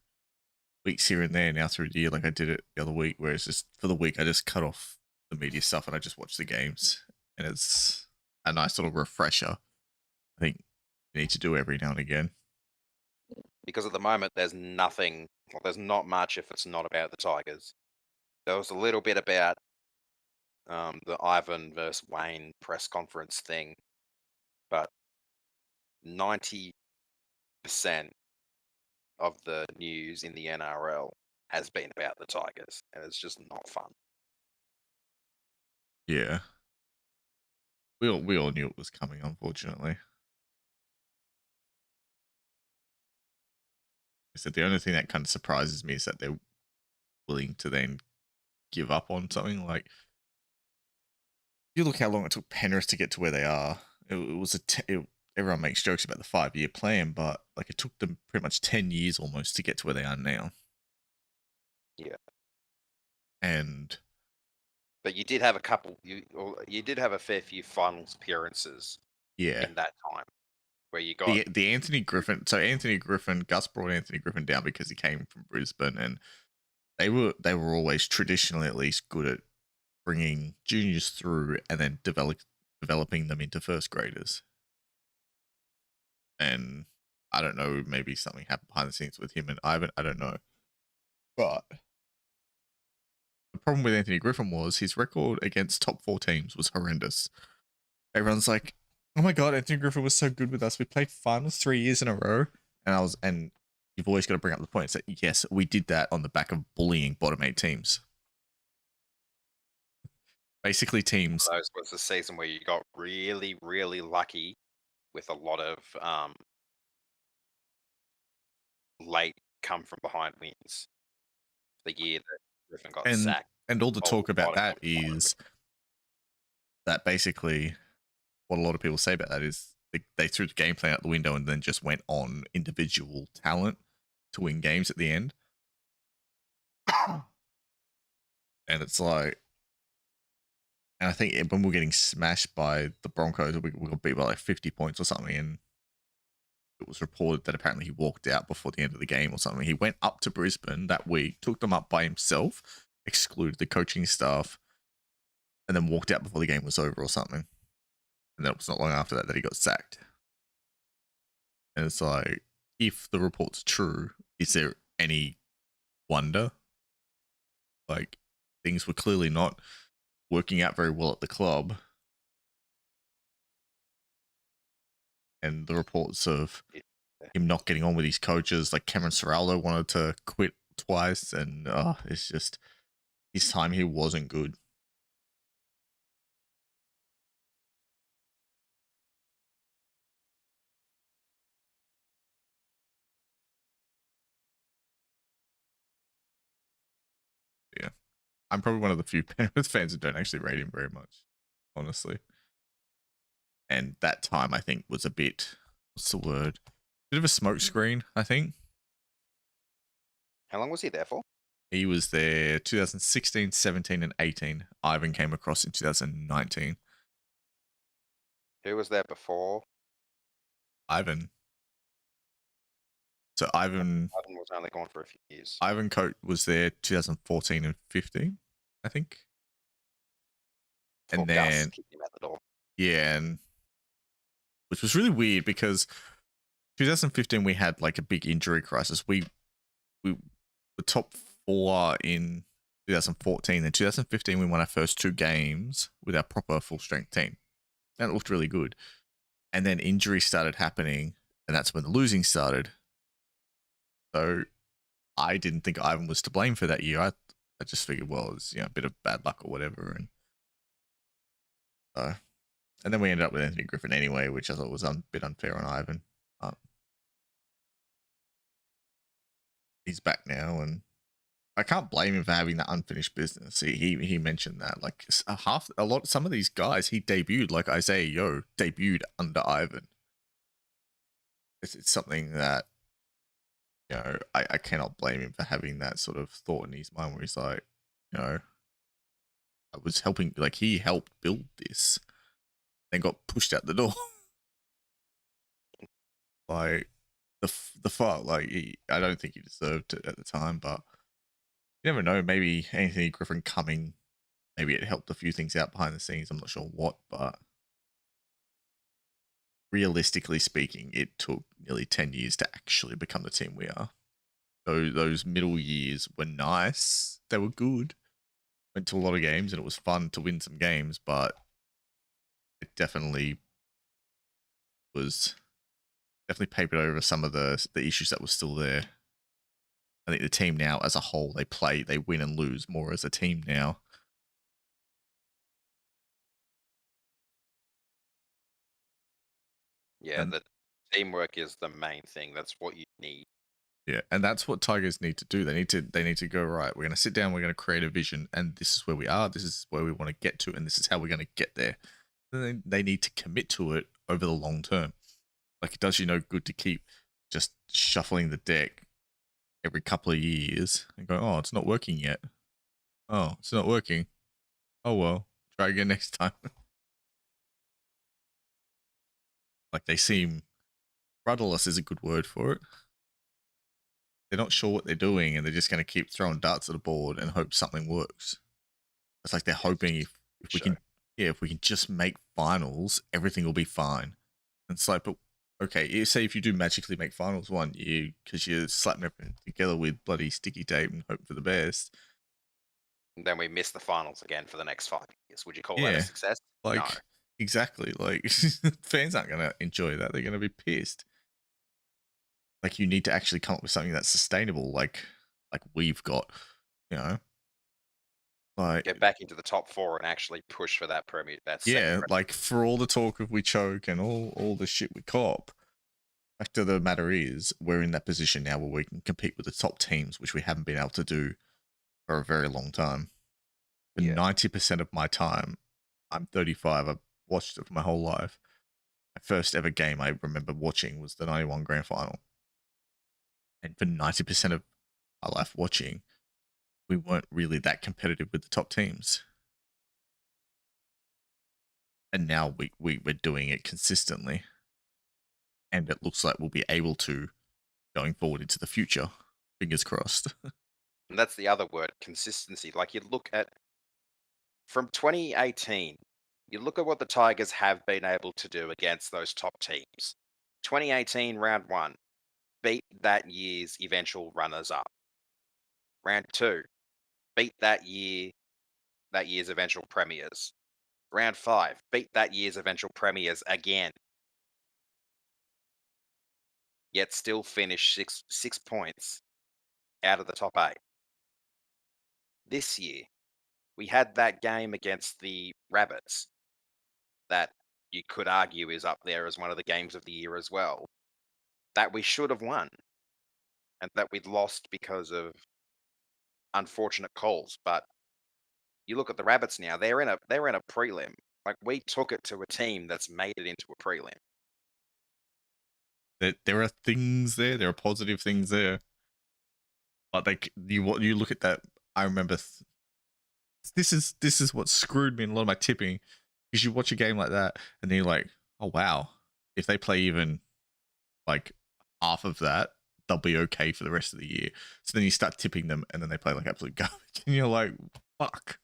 A: weeks here and there now through the year. Like I did it the other week, where it's just for the week I just cut off the media stuff and I just watch the games, and it's a nice little refresher. I think you need to do every now and again.
B: Because at the moment, there's nothing, well, there's not much if it's not about the Tigers. There was a little bit about the Ivan versus Wayne press conference thing, but 90% of the news in the NRL has been about the Tigers, and it's just not fun.
A: Yeah, we all knew it was coming, unfortunately. I said the only thing that kind of surprises me is that they're willing to then give up on something. Like, you look how long it took Penrith to get to where they are. It was everyone makes jokes about the 5-year plan, but like it took them pretty much 10 years almost to get to where they are now.
B: Yeah.
A: And
B: But you did have a couple. You did have a fair few finals appearances
A: Yeah.
B: in that time where you got
A: The Anthony Griffin. So Anthony Griffin, Gus brought Anthony Griffin down because he came from Brisbane, and they were always traditionally at least good at bringing juniors through and then developing them into first graders. And I don't know, maybe something happened behind the scenes with him and Ivan. I don't know, but the problem with Anthony Griffin was his record against top 4 teams was horrendous. Everyone's like, "Oh my god, Anthony Griffin was so good with us. We played finals 3 years in a row." And you've always got to bring up the point that yes, we did that on the back of bullying bottom 8 teams. Basically, teams.
B: those was the season where you got really, really lucky with a lot of late come from behind wins. The year that Griffin got
A: and
B: sacked.
A: and all the
B: Oh,
A: talk about
B: bottom
A: that
B: of the bottom.
A: is that basically what a lot of people say about that is they threw the game plan out the window and then just went on individual talent to win games at the end. And it's like, and I think when we're getting smashed by the Broncos, we got beat by like 50 points or something. And it was reported that apparently he walked out before the end of the game or something. He went up to Brisbane that week, took them up by himself, excluded the coaching staff, and then walked out before the game was over or something. And then it was not long after that he got sacked. And it's like, if the report's true, is there any wonder? Like, things were clearly not working out very well at the club. And the reports of him not getting on with his coaches, like Cameron Ciraldo wanted to quit twice, and it's just his time here wasn't good. Yeah, I'm probably one of the few Penrith fans who don't actually rate him very much, honestly. And that time, I think, was a bit, what's the word? Bit of a smokescreen, I think.
B: How long was he there for?
A: He was there 2016, 17, and 18. Ivan came across in 2019.
B: Who was there before?
A: Ivan. So Ivan
B: Was only gone for a few years.
A: Ivan Coate was there 2014 and 15, I think. And then
B: kicked him out the door.
A: Yeah, and which was really weird because 2015 we had like a big injury crisis. We were top 4 in 2014. Then 2015 we won our first 2 games with our proper full strength team. And it looked really good. And then injuries started happening, and that's when the losing started. So I didn't think Ivan was to blame for that year. I just figured, well, it's a bit of bad luck or whatever. And then we ended up with Anthony Griffin anyway, which I thought was a bit unfair on Ivan. He's back now, and I can't blame him for having that unfinished business. He mentioned that like some of these guys he debuted, like Isaiah Yeo debuted under Ivan. It's something that I cannot blame him for having that sort of thought in his mind where he's like, I was helping, like he helped build this, then got pushed out the door. Like the fuck, like I don't think he deserved it at the time, but you never know. Maybe Anthony Griffin coming, maybe it helped a few things out behind the scenes. I'm not sure what, but realistically speaking, it took nearly 10 years to actually become the team we are. So those middle years were nice. They were good. Went to a lot of games and it was fun to win some games, but it definitely papered over some of the issues that were still there. I think the team now as a whole, they win and lose more as a team now.
B: Yeah, the teamwork is the main thing. That's what you need.
A: Yeah, and that's what Tigers need to do. They need to go, right, we're going to sit down, we're going to create a vision, and this is where we are, this is where we want to get to, and this is how we're going to get there. And they need to commit to it over the long term. Like, it does you no good to keep just shuffling the deck every couple of years and go, oh, it's not working yet. Oh, it's not working. Oh well, try again next time. Like they seem rudderless is a good word for it. They're not sure what they're doing, and they're just going to keep throwing darts at the board and hope something works. It's like they're
B: It's
A: hoping if we
B: show.
A: can, yeah, if we can just make finals, everything will be fine. And it's like, but okay, you say if you do magically make finals one year because you're slapping everything together with bloody sticky tape and hoping for the best,
B: And then we miss the finals again for the next 5 years. Would you call that a
A: yeah,
B: success? No.
A: like exactly, like fans aren't going to enjoy that. They're going to be pissed. Like you need to actually come up with something that's sustainable, like we've got, you know, like
B: Get back into the top four and actually push for that premier, that second
A: yeah,
B: premier.
A: like for all the talk of we choke and all the shit we cop, fact of the matter is we're in that position now where we can compete with the top teams, which we haven't been able to do for a very long time. For
B: Yeah.
A: 90% of my time, I'm 35. I've watched it for my whole life. My first ever game I remember watching was the 91 grand final. And for 90% of my life watching, we weren't really that competitive with the top teams. And now we're doing it consistently. And it looks like we'll be able to going forward into the future. Fingers crossed.
B: And that's the other word, consistency. Like you look at from 2018, you look at what the Tigers have been able to do against those top teams. 2018 round one, beat that year's eventual runners up. Round two, beat that year's eventual premiers. Round five, beat that year's eventual premiers again, yet still finish six points out of the top eight. This year, we had that game against the Rabbits that you could argue is up there as one of the games of the year as well, that we should have won and that we'd lost because of unfortunate calls. But you look at the Rabbits now; they're in a prelim. Like we took it to a team that's made it into a prelim.
A: There are things there. There are positive things there. But like you look at that. I remember this is what screwed me in a lot of my tipping because you watch a game like that and then you're like, oh wow, if they play even like half of that, they'll be okay for the rest of the year. So then you start tipping them and then they play like absolute garbage, and you're like, fuck.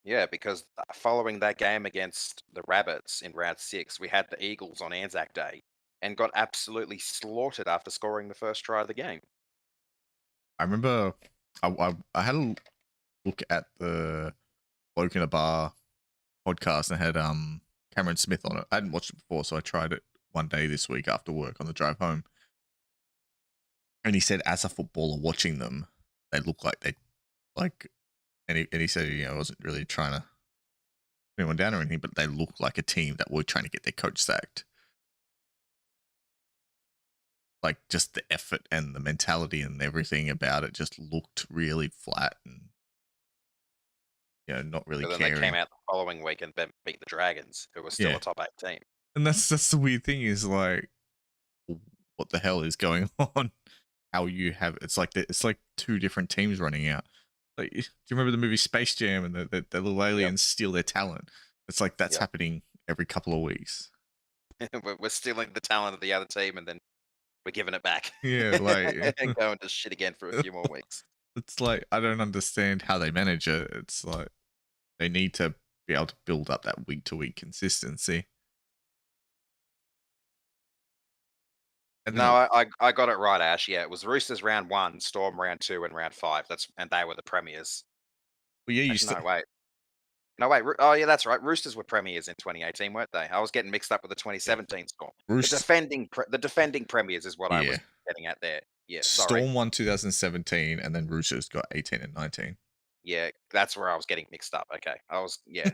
B: Yeah, because following that game against the Rabbits in round six, we had the Eagles on Anzac Day and got absolutely slaughtered after scoring the first try of the game.
A: I remember I had a look at the bloke in a bar podcast and had Cameron Smith on it. I hadn't watched it before, so I tried it one day this week after work on the drive home. And he said, as a footballer watching them, they look like they like. And he said, I wasn't really trying to put anyone down or anything, but they look like a team that were trying to get their coach sacked. Like just the effort and the mentality and everything about it just looked really flat and not really
B: But then they came
A: caring.
B: out the following week and beat the Dragons, who were still
A: Yeah,
B: a top eight team.
A: and that's the weird thing is like, what the hell is going on? How you have it's like two different teams running out. Like, do you remember the movie Space Jam and the little
B: Yep,
A: aliens steal their talent? It's like that's
B: yep.
A: happening every couple of weeks.
B: We're stealing the talent of the other team, and then we're giving it back
A: Yeah, like
B: and going to shit again for a few more weeks.
A: it's like I don't understand how they manage it. It's like they need to be able to build up that week to week consistency. And
B: No,
A: then,
B: I got it right, Ash. Yeah, it was Roosters round one, Storm round two, and round five. And they were the premiers.
A: well, yeah, you
B: Actually,
A: st-
B: no, wait. No, wait. Oh, yeah, that's right. Roosters were premiers in 2018, weren't they? I was getting mixed up with the
A: yeah,
B: 2017 Storm.
A: Bruce,
B: The defending premiers is what I
A: yeah,
B: was getting at there. Yeah, sorry.
A: Storm won 2017, and then Roosters got 18 and 19.
B: Yeah, that's where I was getting mixed up. Okay, yeah.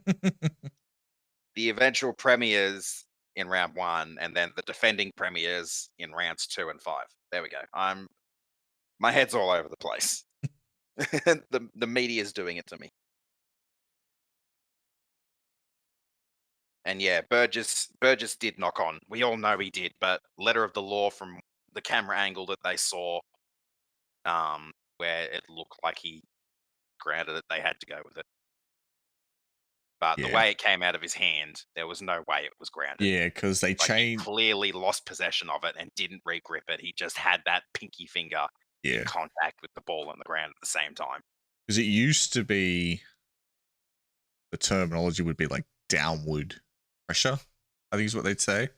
B: The eventual premiers in round one, and then the defending premiers in rounds two and five. There we go. My head's all over the place. The media's doing it to me. And yeah, Burgess did knock on. We all know he did, but letter of the law from the camera angle that they saw, where it looked like he granted it, they had to go with it. But the
A: Yeah.
B: way it came out of his hand, there was no way it was grounded.
A: Yeah, because they
B: Like, he
A: changed.
B: clearly lost possession of it and didn't re-grip it. He just had that pinky finger in
A: Yeah,
B: contact with the ball on the ground at the same time.
A: because it used to be the terminology would be like downward pressure, I think is what they'd say.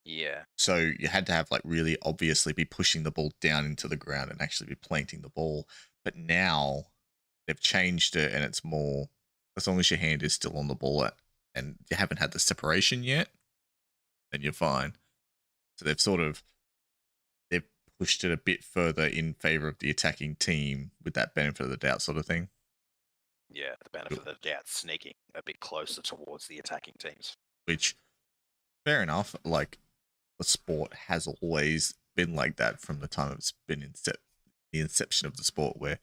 B: Yeah.
A: So you had to have like really obviously be pushing the ball down into the ground and actually be planting the ball. But now they've changed it and it's more as long as your hand is still on the ball and you haven't had the separation yet, then you're fine. So they've pushed it a bit further in favor of the attacking team with that benefit of the doubt sort of thing.
B: Yeah, the benefit of the doubt sneaking a bit closer towards the attacking teams.
A: Which fair enough. Like the sport has always been like that from the time it's been the inception of the sport, where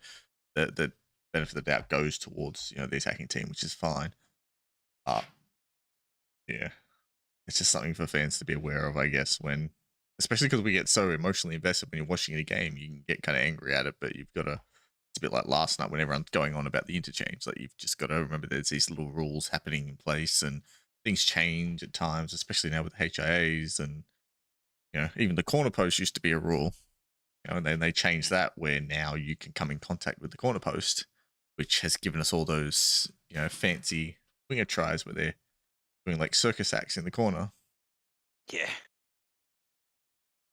A: the benefit of the doubt goes towards the attacking team, which is fine. Yeah, it's just something for fans to be aware of, I guess. When, especially because we get so emotionally invested when you're watching a game, you can get kind of angry at it, but you've got to. It's a bit like last night when everyone's going on about the interchange. Like you've just got to remember there's these little rules happening in place, and things change at times, especially now with HIAs and even the corner post used to be a rule, and then they changed that where now you can come in contact with the corner post, which has given us all those fancy winger tries where they're doing like circus acts in the corner.
B: Yeah.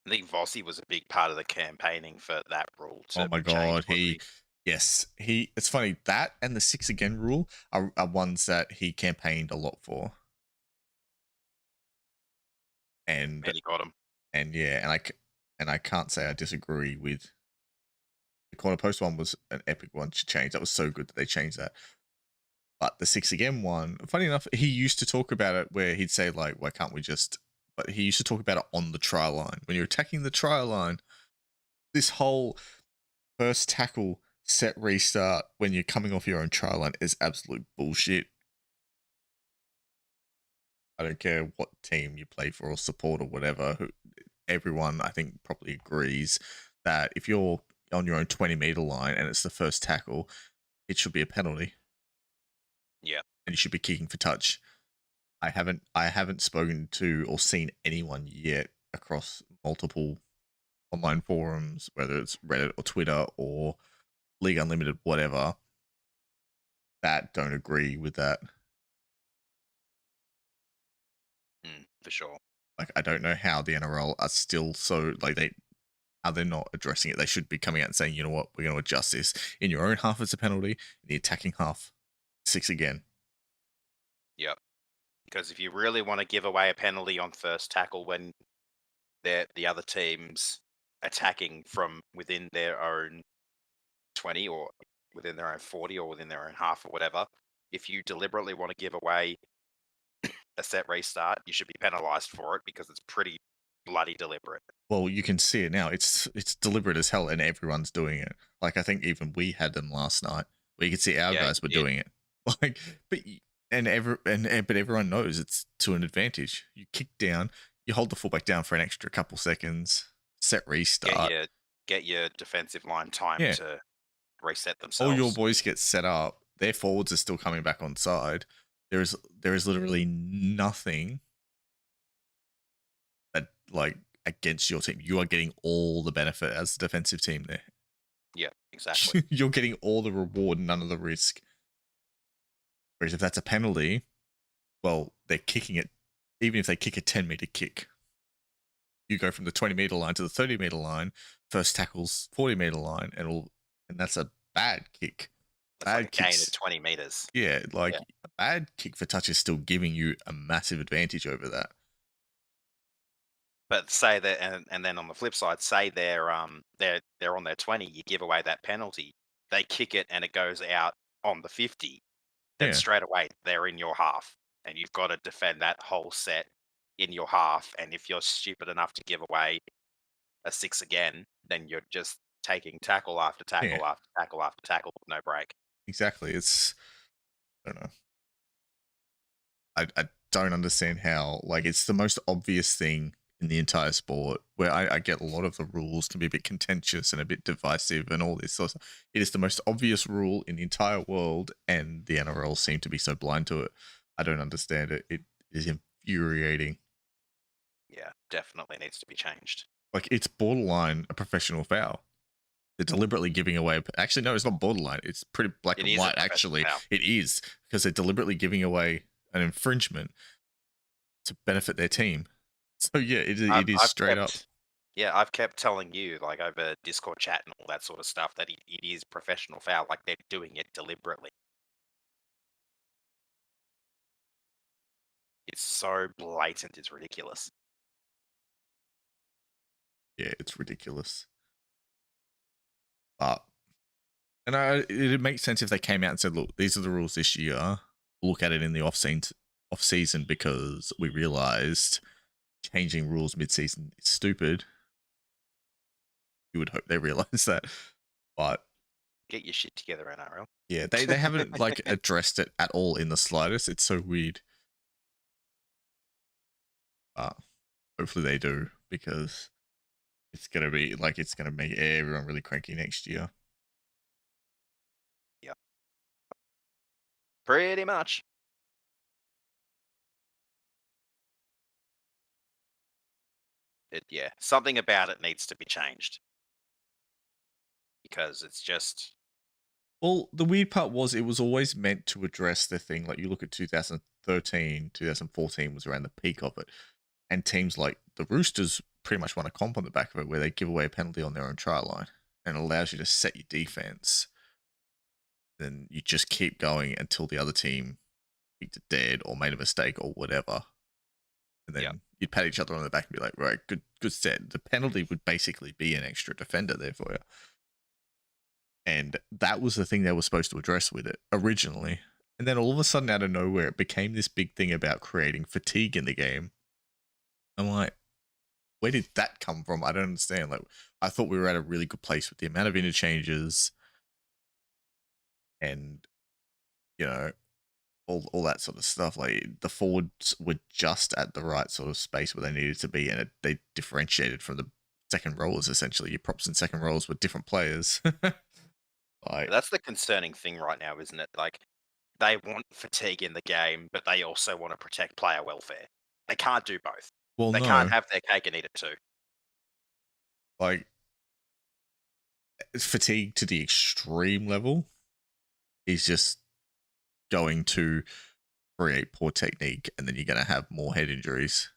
B: I think Vossi was a big part of the campaigning for that rule
A: Oh
B: to
A: my
B: change,
A: god,
B: wasn't he?
A: yes, it's funny that and the six again rule are ones that he campaigned a lot for, and
B: And he got him.
A: and yeah, and I can't say I disagree with the corner post one. Was an epic one to change. That was so good that they changed that. But the six again one, funny enough, he used to talk about it where he'd say like, why can't we just? But he used to talk about it on the try line when you're attacking the try line. This whole first tackle set restart when you're coming off your own try line is absolute bullshit. I don't care what team you play for or support or whatever. Everyone, I think, probably agrees that if you're on your own 20-meter line and it's the first tackle, it should be a penalty.
B: Yeah.
A: And you should be kicking for touch. I haven't spoken to or seen anyone yet across multiple online forums, whether it's Reddit or Twitter or League Unlimited, whatever, that don't agree with that.
B: For sure.
A: Like, I don't know how the NRL are still so like how they're not addressing it. They should be coming out and saying, you know what, we're going to adjust this. In your own half, it's a penalty. In the attacking half, six again.
B: Yep. Because if you really want to give away a penalty on first tackle when the other team's attacking from within their own 20 or within their own 40 or within their own half or whatever, if you deliberately want to give away a set restart, you should be penalized for it because it's pretty bloody deliberate.
A: Well, you can see it now. It's deliberate as hell, and everyone's doing it. Like I think even we had them last night, where you could see our
B: Yeah,
A: guys were
B: you did.
A: doing it. Like, but everyone knows it's to an advantage. You kick down, you hold the fullback down for an extra couple seconds, set restart.
B: Get your defensive line time
A: Yeah.
B: to reset
A: All your
B: themselves.
A: boys get set up. Their forwards are still coming back on side. There is literally nothing that like against your team. You are getting all the benefit as the defensive team there.
B: Yeah, exactly.
A: You're getting all the reward, none of the risk. Whereas if that's a penalty, well, they're kicking it. Even if they kick a 10-meter kick, you go from the 20-meter line to the 30-meter line. First tackles 40-meter line, and that's a bad kick.
B: It's like a gain of 20 meters.
A: Yeah, like a bad kick for touch is still giving you a massive advantage over that.
B: But say that, and then on the flip side, say they're on their 20, you give away that penalty, they kick it and it goes out on the 50, then
A: Yeah.
B: straight away they're in your half, and you've got to defend that whole set in your half. And if you're stupid enough to give away a six again, then you're just taking tackle after tackle after tackle after tackle with no break.
A: Exactly. It's I don't know. I don't understand how like it's the most obvious thing in the entire sport where I get a lot of the rules can be a bit contentious and a bit divisive and all this sort of stuff. It is the most obvious rule in the entire world, and the NRL seem to be so blind to it. I don't understand it. It is infuriating.
B: Yeah, definitely needs to be changed.
A: Like, it's borderline a professional foul. They're deliberately giving away. Actually, no, it's not borderline. It's pretty black
B: It
A: and
B: is a
A: white.
B: professional
A: Actually,
B: foul.
A: it is, because they're deliberately giving away an infringement to benefit their team. So yeah, it is
B: I've
A: straight up.
B: kept yeah, I've kept telling you, like, over Discord chat and all that sort of stuff, that it is professional foul, like, they're doing it deliberately. It's so blatant, it's ridiculous.
A: Yeah, it's ridiculous. But and it makes sense if they came out and said, "Look, these are the rules this year. Look at it in the off season because we realized changing rules mid season is stupid." You would hope they realize that, but
B: Get your shit together, NRL.
A: yeah, they haven't like addressed it at all in the slightest. It's so weird. But hopefully they do, because it's gonna make everyone really cranky next year.
B: Yeah. Pretty much. Yeah, something about it needs to be changed. Because it's just
A: Well, the weird part was it was always meant to address the thing. Like, you look at 2013, 2014 was around the peak of it. And teams like the Roosters pretty much won a comp on the back of it, where they give away a penalty on their own try line and it allows you to set your defense. Then you just keep going until the other team kicked it dead or made a mistake or whatever. And then
B: Yep.
A: you'd pat each other on the back and be like, right, good set. The penalty would basically be an extra defender there for you. And that was the thing they were supposed to address with it originally. And then all of a sudden, out of nowhere, it became this big thing about creating fatigue in the game. I'm like, where did that come from? I don't understand. Like, I thought we were at a really good place with the amount of interchanges and, you know, all that sort of stuff. Like, the forwards were just at the right sort of space where they needed to be, and they differentiated from the second rollers. Essentially, your props and second rollers were different players. Like,
B: That's the concerning thing right now, isn't it? Like, they want fatigue in the game, but they also want to protect player welfare. They can't do both.
A: well,
B: They can't
A: no,
B: have their cake and eat it too.
A: like, fatigue to the extreme level is just going to create poor technique, and then you're going to have more head injuries,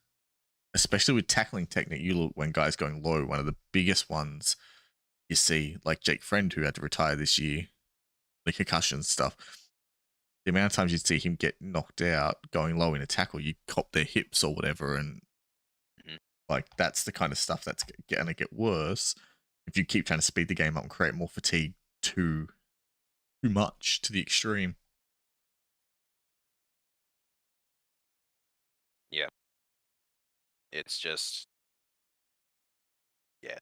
A: especially with tackling technique. You look when guys going low, one of the biggest ones you see, like Jake Friend, who had to retire this year, the concussion stuff. The amount of times you'd see him get knocked out going low in a tackle, you cop their hips or whatever, and
B: Mhm.
A: like, that's the kind of stuff that's going to get worse if you keep trying to speed the game up and create more fatigue too much to the extreme.
B: Yeah. It's just, yeah,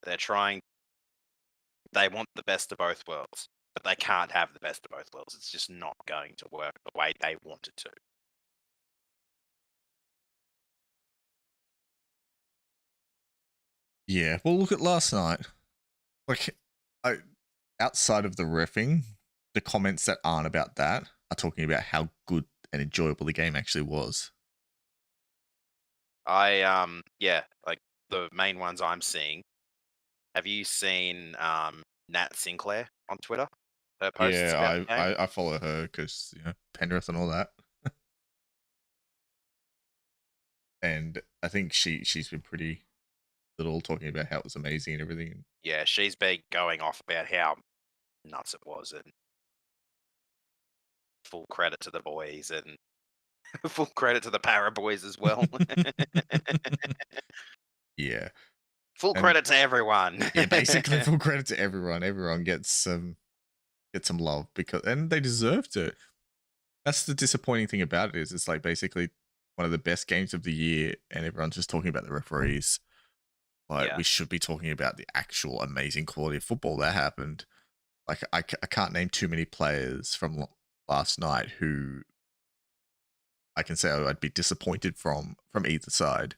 B: they want the best of both worlds, but they can't have the best of both worlds. It's just not going to work the way they want it to.
A: Yeah, well, look at last night. Like, outside of the reffing, the comments that aren't about that are talking about how good and enjoyable the game actually was.
B: Yeah, like the main ones I'm seeing. Have you seen Nat Sinclair on Twitter? Her posts about
A: Yeah,
B: the game?
A: I follow her because, Penrith and all that, and I think she's been pretty little talking about how it was amazing and everything.
B: Yeah, she's been going off about how nuts it was, and full credit to the boys, and full credit to the Para boys as well.
A: Yeah,
B: Full
A: and
B: credit to everyone.
A: yeah, basically full credit to everyone. Everyone gets some love, because, and they deserved it. That's the disappointing thing about it, is it's like basically one of the best games of the year, and everyone's just talking about the referees. Like,
B: Yeah,
A: we should be talking about the actual amazing quality of football that happened. Like, I can't name too many players from last night who I can say I'd be disappointed from either side.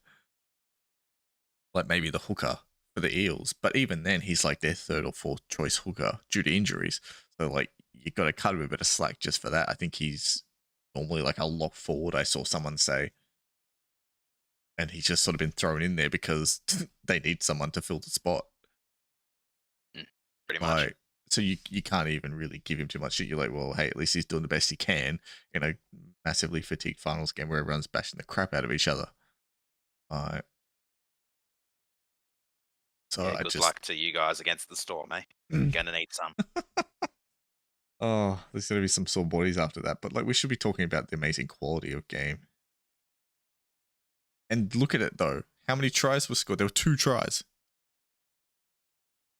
A: Like, maybe the hooker for the Eels, but even then, he's like their third or fourth choice hooker due to injuries. So, like, you got to cut him a bit of slack just for that. I think he's normally like a lock forward, I saw someone say, and he's just sort of been thrown in there because they need someone to fill the spot.
B: Mm, pretty much.
A: Like, so you can't even really give him too much shit. You're like, well, hey, at least he's doing the best he can in a massively fatigued finals game where everyone's bashing the crap out of each other. Uh, so
B: Yeah,
A: I
B: good
A: just,
B: luck to you guys against the Storm, eh? Gonna need some.
A: oh, there's gonna be some sore bodies after that. But like, we should be talking about the amazing quality of game. And look at it though. How many tries were scored? There were 2 tries.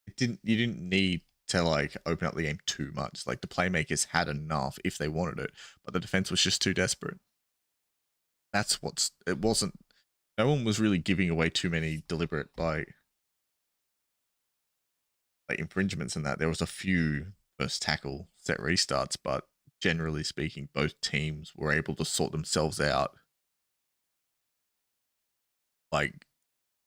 A: You didn't need to like open up the game too much. Like the playmakers had enough if they wanted it, but the defense was just too desperate. It wasn't. No one was really giving away too many deliberate like infringements in that. There was a few first tackle set restarts, but generally speaking, both teams were able to sort themselves out. Like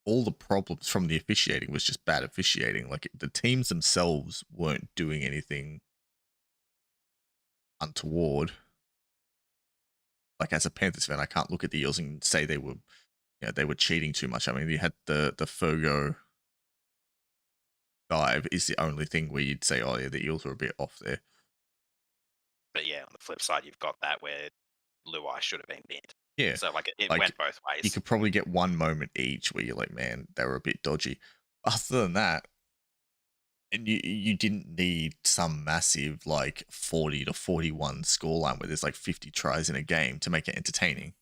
A: all the problems from the officiating was just bad officiating. Like the teams themselves weren't doing anything untoward. Like as a Panthers fan, I can't look at the Eels and say they were, they were cheating too much. I mean, you had the Fogo dive is the only thing where you'd say, oh yeah, the Eels were a bit off there.
B: But yeah, on the flip side, you've got that where Luai should have been banned.
A: Yeah,
B: So like it
A: like
B: went both
A: you
B: ways.
A: could probably get one moment each where you're like, man, they were a bit dodgy. Other than that, and you didn't need some massive like 40-41 scoreline where there's like 50 tries in a game to make it entertaining.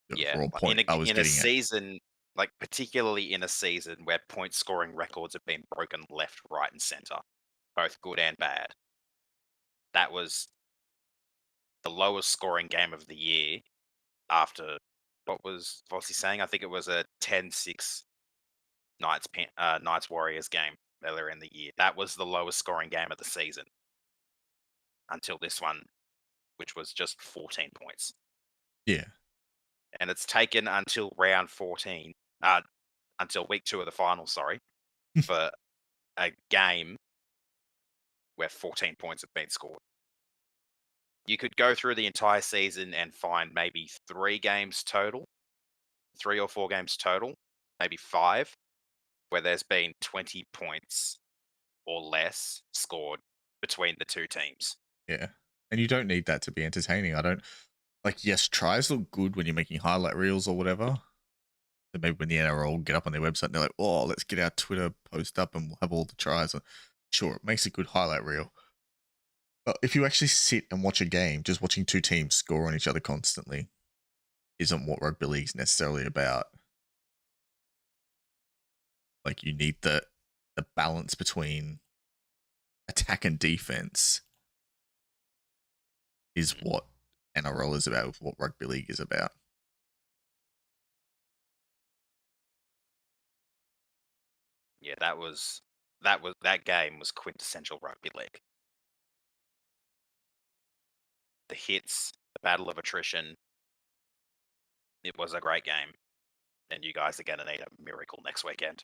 A: The
B: Yeah,
A: overall
B: like
A: point I was
B: in a
A: getting at.
B: season, like particularly in a season where point scoring records have been broken left, right, and center, both good and bad. That was the lowest scoring game of the year after what was he saying? I think it was a 10-6 Knights Warriors game earlier in the year. That was the lowest scoring game of the season until this one, which was just 14 points.
A: Yeah.
B: And it's taken until round 14, uh, until week 2 of the final, sorry, for a game where 14 points have been scored. You could go through the entire season and find maybe 3 or 4 games total, maybe 5, where there's been 20 points or less scored between the 2 teams.
A: Yeah. And you don't need that to be entertaining. I don't like, yes, tries look good when you're making highlight reels or whatever. And maybe when the NRL get up on their website and they're like, oh, let's get our Twitter post up and we'll have all the tries. Sure, it makes a good highlight reel. But if you actually sit and watch a game, just watching 2 teams score on each other constantly isn't what rugby league's necessarily about. Like you need the balance between attack and defense is what NRL is about, what rugby league is about.
B: Yeah, that game was quintessential rugby league. The hits, the battle of attrition. It was a great game, and you guys are gonna need a miracle next weekend.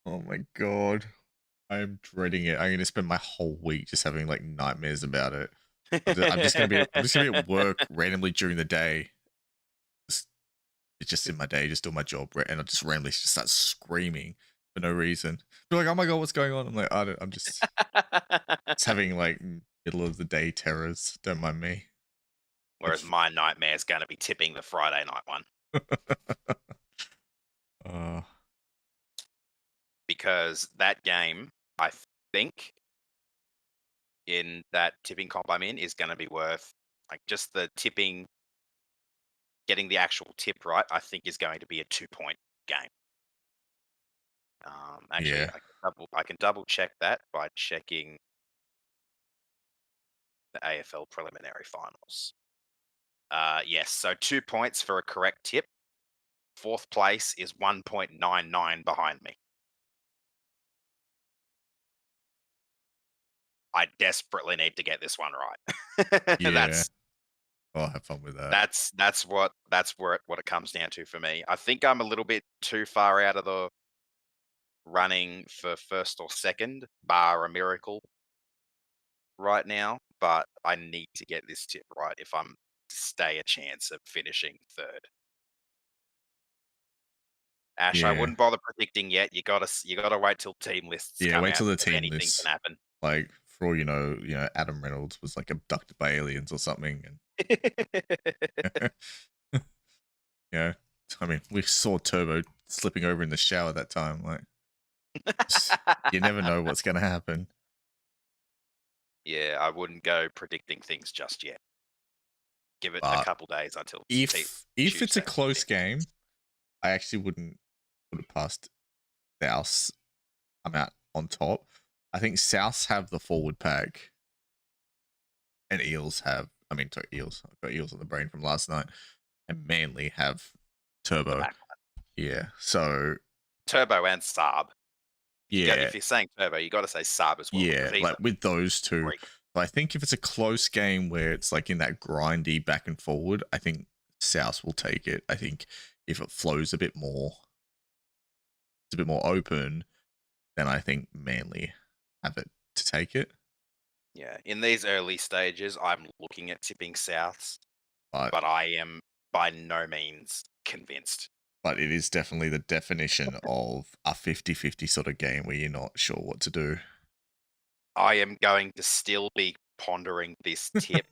A: Oh my god. I'm dreading it. I'm going to spend my whole week just having like nightmares about it. I'm just gonna be at work randomly during the day. Just, it's just in my day, just doing my job, and I just randomly just start screaming for no reason. Be like, oh my god, what's going on? I'm like, I'm just having like middle of the day terrors. Don't mind me.
B: Whereas my nightmare is going to be tipping the Friday night one
A: uh,
B: because that game, I think, in that tipping comp I'm in, is going to be worth like just the tipping, getting the actual tip right. I think is going to be a 2-point game. Actually,
A: yeah.
B: I can double check that by checking the AFL preliminary finals. Yes, so 2 points for a correct tip. 4th place is 1.99 behind me. I desperately need to get this one right.
A: Yeah. I'll have fun with that.
B: That's where what it comes down to for me. I think I'm a little bit too far out of the running for first or second, bar a miracle right now. but I need to get this tip right if I'm to stay a chance of finishing third. Ash, I
A: Yeah.
B: wouldn't bother predicting yet. You gotta wait till team lists
A: Yeah,
B: come
A: wait
B: out
A: till the
B: because
A: team
B: anything
A: lists.
B: can happen.
A: Like, for all Adam Reynolds was like abducted by aliens or something, and yeah, I mean, we saw Turbo slipping over in the shower that time. Like, you never know what's gonna happen.
B: Yeah, I wouldn't go predicting things just yet. Give it a
A: But
B: couple days until
A: if it's a
B: Tuesday.
A: close game, I actually wouldn't put it past South. I'm out on top. I think Souths have the forward pack, and Eels have. I mean, sorry, Eels. I've got Eels on the brain from last night, and Manly have
B: The
A: Turbo.
B: back
A: Yeah, so
B: Turbo and Saab.
A: yeah,
B: If you're saying Turbo, you got to say Saab as well because
A: yeah,
B: he's
A: like
B: a
A: with those two.
B: freak.
A: But I think if it's a close game where it's like in that grindy back and forward, I think South will take it. I think if it flows a bit more, it's a bit more open, then I think Manly have it to take it.
B: Yeah, in these early stages, I'm looking at tipping Souths,
A: But
B: but I am by no means convinced.
A: but it is definitely the definition of a 50-50 sort of game where you're not sure what to do.
B: I am going to still be pondering this tip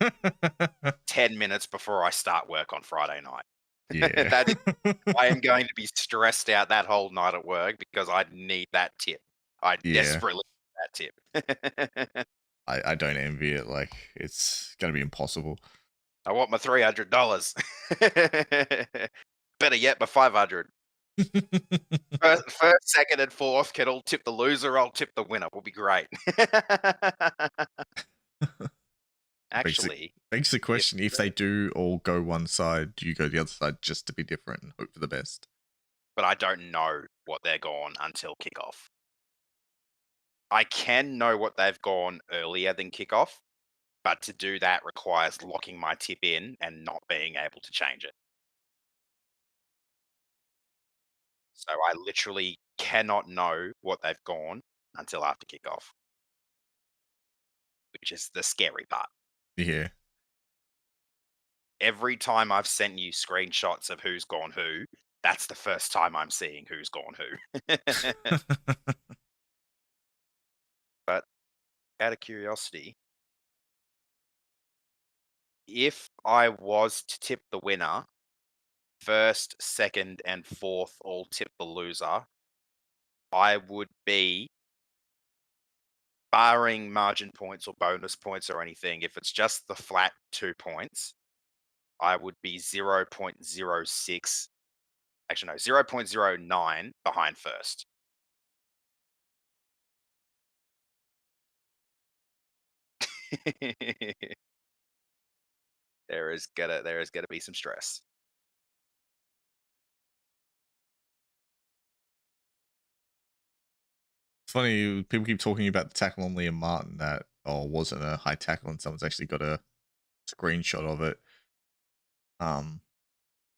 B: 10 minutes before I start work on Friday night.
A: Yeah.
B: That is, I am going to be stressed out that whole night at work because I need that tip. I
A: Yeah.
B: desperately need that tip.
A: I don't envy it. Like, it's going to be impossible.
B: I want my $300. Better yet, my 500. First, second, and fourth can all tip the loser. I'll tip the winner. Will be great.
A: Basic
B: Actually,
A: begs the
B: if
A: question: if they do all go one side, do you go the other side just to be different and hope for the best?
B: but I don't know what they're gone until kickoff. I can know what they've gone earlier than kickoff, but to do that requires locking my tip in and not being able to change it. So I literally cannot know what they've gone until after kickoff, which is the scary part.
A: Yeah.
B: Every time I've sent you screenshots of who's gone who, that's the first time I'm seeing who's gone who. But out of curiosity, if I was to tip the winner, first, second, and fourth all tip the loser, I would be, barring margin points or bonus points or anything, if it's just the flat 2 points, I would be 0.06, actually, no, 0.09 behind first. There is gonna be some stress.
A: It's funny, people keep talking about the tackle on Liam Martin that wasn't a high tackle, and someone's actually got a screenshot of it.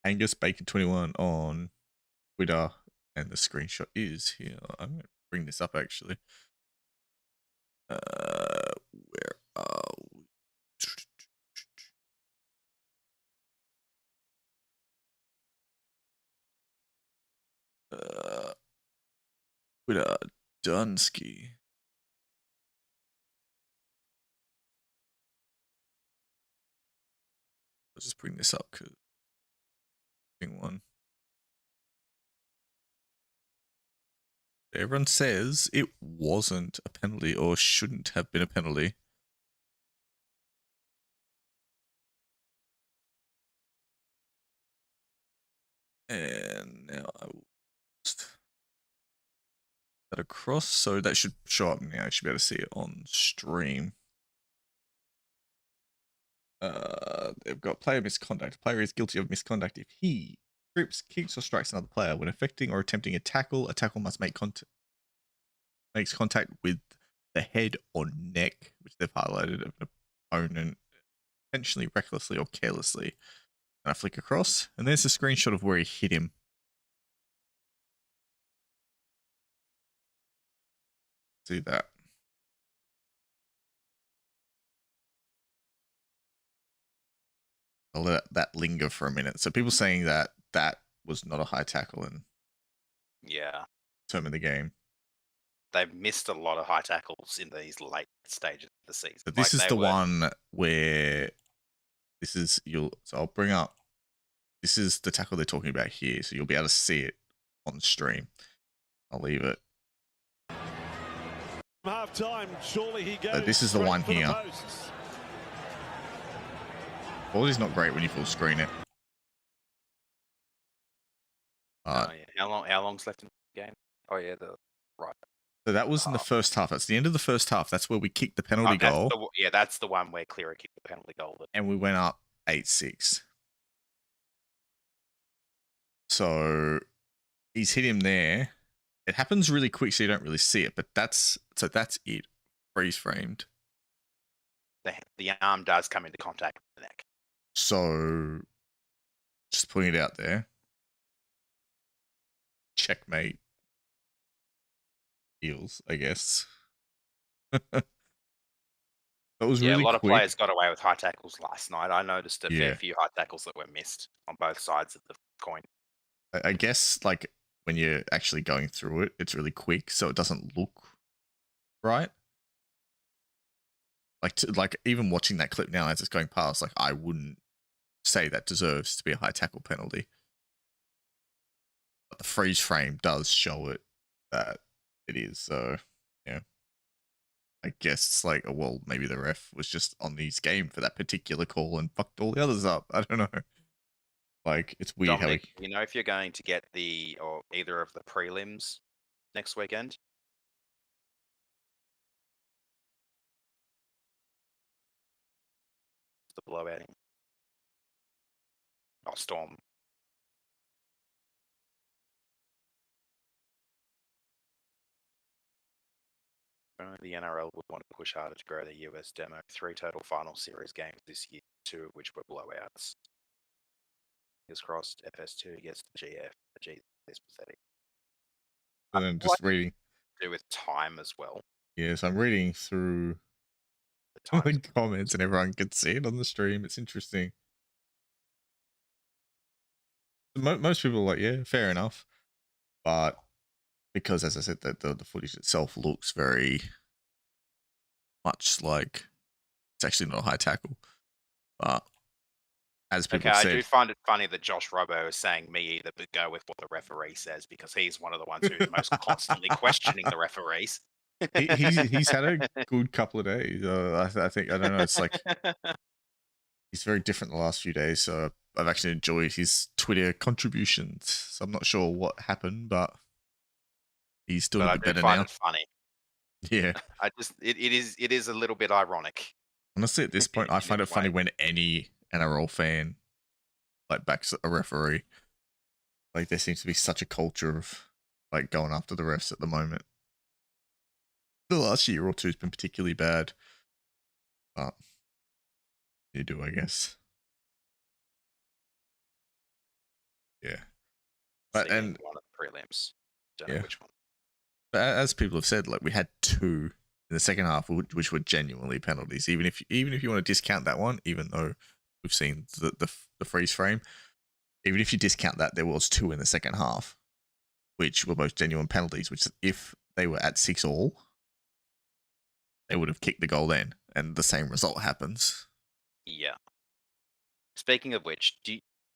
A: Angus Baker 21 on Twitter, and the screenshot is here. I'm gonna bring this up actually. Where are we? Twitter Dunsky. Let's just bring this up because one. Everyone says it wasn't a penalty or shouldn't have been a penalty. And now I will post that across, so that should show up now. You should be able to see it on stream. They've got player misconduct. Player is guilty of misconduct if he trips, kicks, or strikes another player when effecting or attempting a tackle. A tackle must makes contact with the head or neck, which they've highlighted, of an opponent, intentionally, recklessly, or carelessly. And I flick across, and there's a screenshot of where he hit him. See that? I'll let that linger for a minute. So people saying that that was not a high tackle and
B: Yeah.
A: determine the game.
B: They've missed a lot of high tackles in these late stages of the season.
A: But this is
B: they
A: the
B: were,
A: one where this is so I'll bring up, this is the tackle they're talking about here, so you'll be able to see it on stream. I'll leave it.
C: Half time, surely he goes.
A: So this is the one here. Quality's not great when you full screen it.
B: yeah. How long's left in the game? Oh yeah, right.
A: So that was in the first half. That's the end of the first half. That's where we kicked the penalty goal.
B: That's the one where Cleary kicked the penalty goal.
A: And we went up 8-6. So he's hit him there. It happens really quick, so you don't really see it. But that's it. Freeze framed.
B: The arm does come into contact with the neck.
A: So just putting it out there. Checkmate. Eels, I guess. That was really
B: a lot
A: quick.
B: of players got away with high tackles last night. I noticed a fair few high tackles that were missed on both sides of the coin.
A: I guess like when you're actually going through it, it's really quick, so it doesn't look right. Like even watching that clip now as it's going past, like I wouldn't say that deserves to be a high tackle penalty. But the freeze frame does show it that it is. So yeah, I guess it's like, well, maybe the ref was just on his game for that particular call and fucked all the others up. I don't know. Like it's weird
B: Dominic, how if you're going to get either of the prelims next weekend. The blowout. Oh, Storm. The NRL would want to push harder to grow the US demo. 3 total final series games this year, 2 of which were blowouts. Fingers crossed, FS2 gets the GF. The G is pathetic.
A: And then just reading.
B: To do with time as well.
A: Yes, I'm reading through the comments and everyone can see it on the stream. It's interesting. Most people are like, yeah, fair enough. But because, as I said, the footage itself looks very much like it's actually not a high tackle. But as people said,
B: I do find it funny that Josh Robbo is saying me either, but go with what the referee says, because he's one of the ones who's most constantly questioning the referees.
A: He's had a good couple of days. I think, I don't know, it's like he's very different the last few days. So I've actually enjoyed his Twitter contributions. So I'm not sure what happened, but he's doing a bit better now.
B: It funny.
A: Yeah,
B: it is a little bit ironic.
A: Honestly, at this point, I find it funny when any NRL fan like backs a referee. Like there seems to be such a culture of like going after the refs at the moment. The last year or two has been particularly bad, but you do, I guess. Yeah, but and
B: one of the prelims. Don't
A: know
B: which one.
A: But as people have said, like we had 2 in the second half, which were genuinely penalties. Even if you want to discount that one, even though we've seen the freeze frame, even if you discount that, there was 2 in the second half, which were both genuine penalties. Which if they were at 6-6, they would have kicked the goal then, and the same result happens.
B: Yeah. Speaking of which,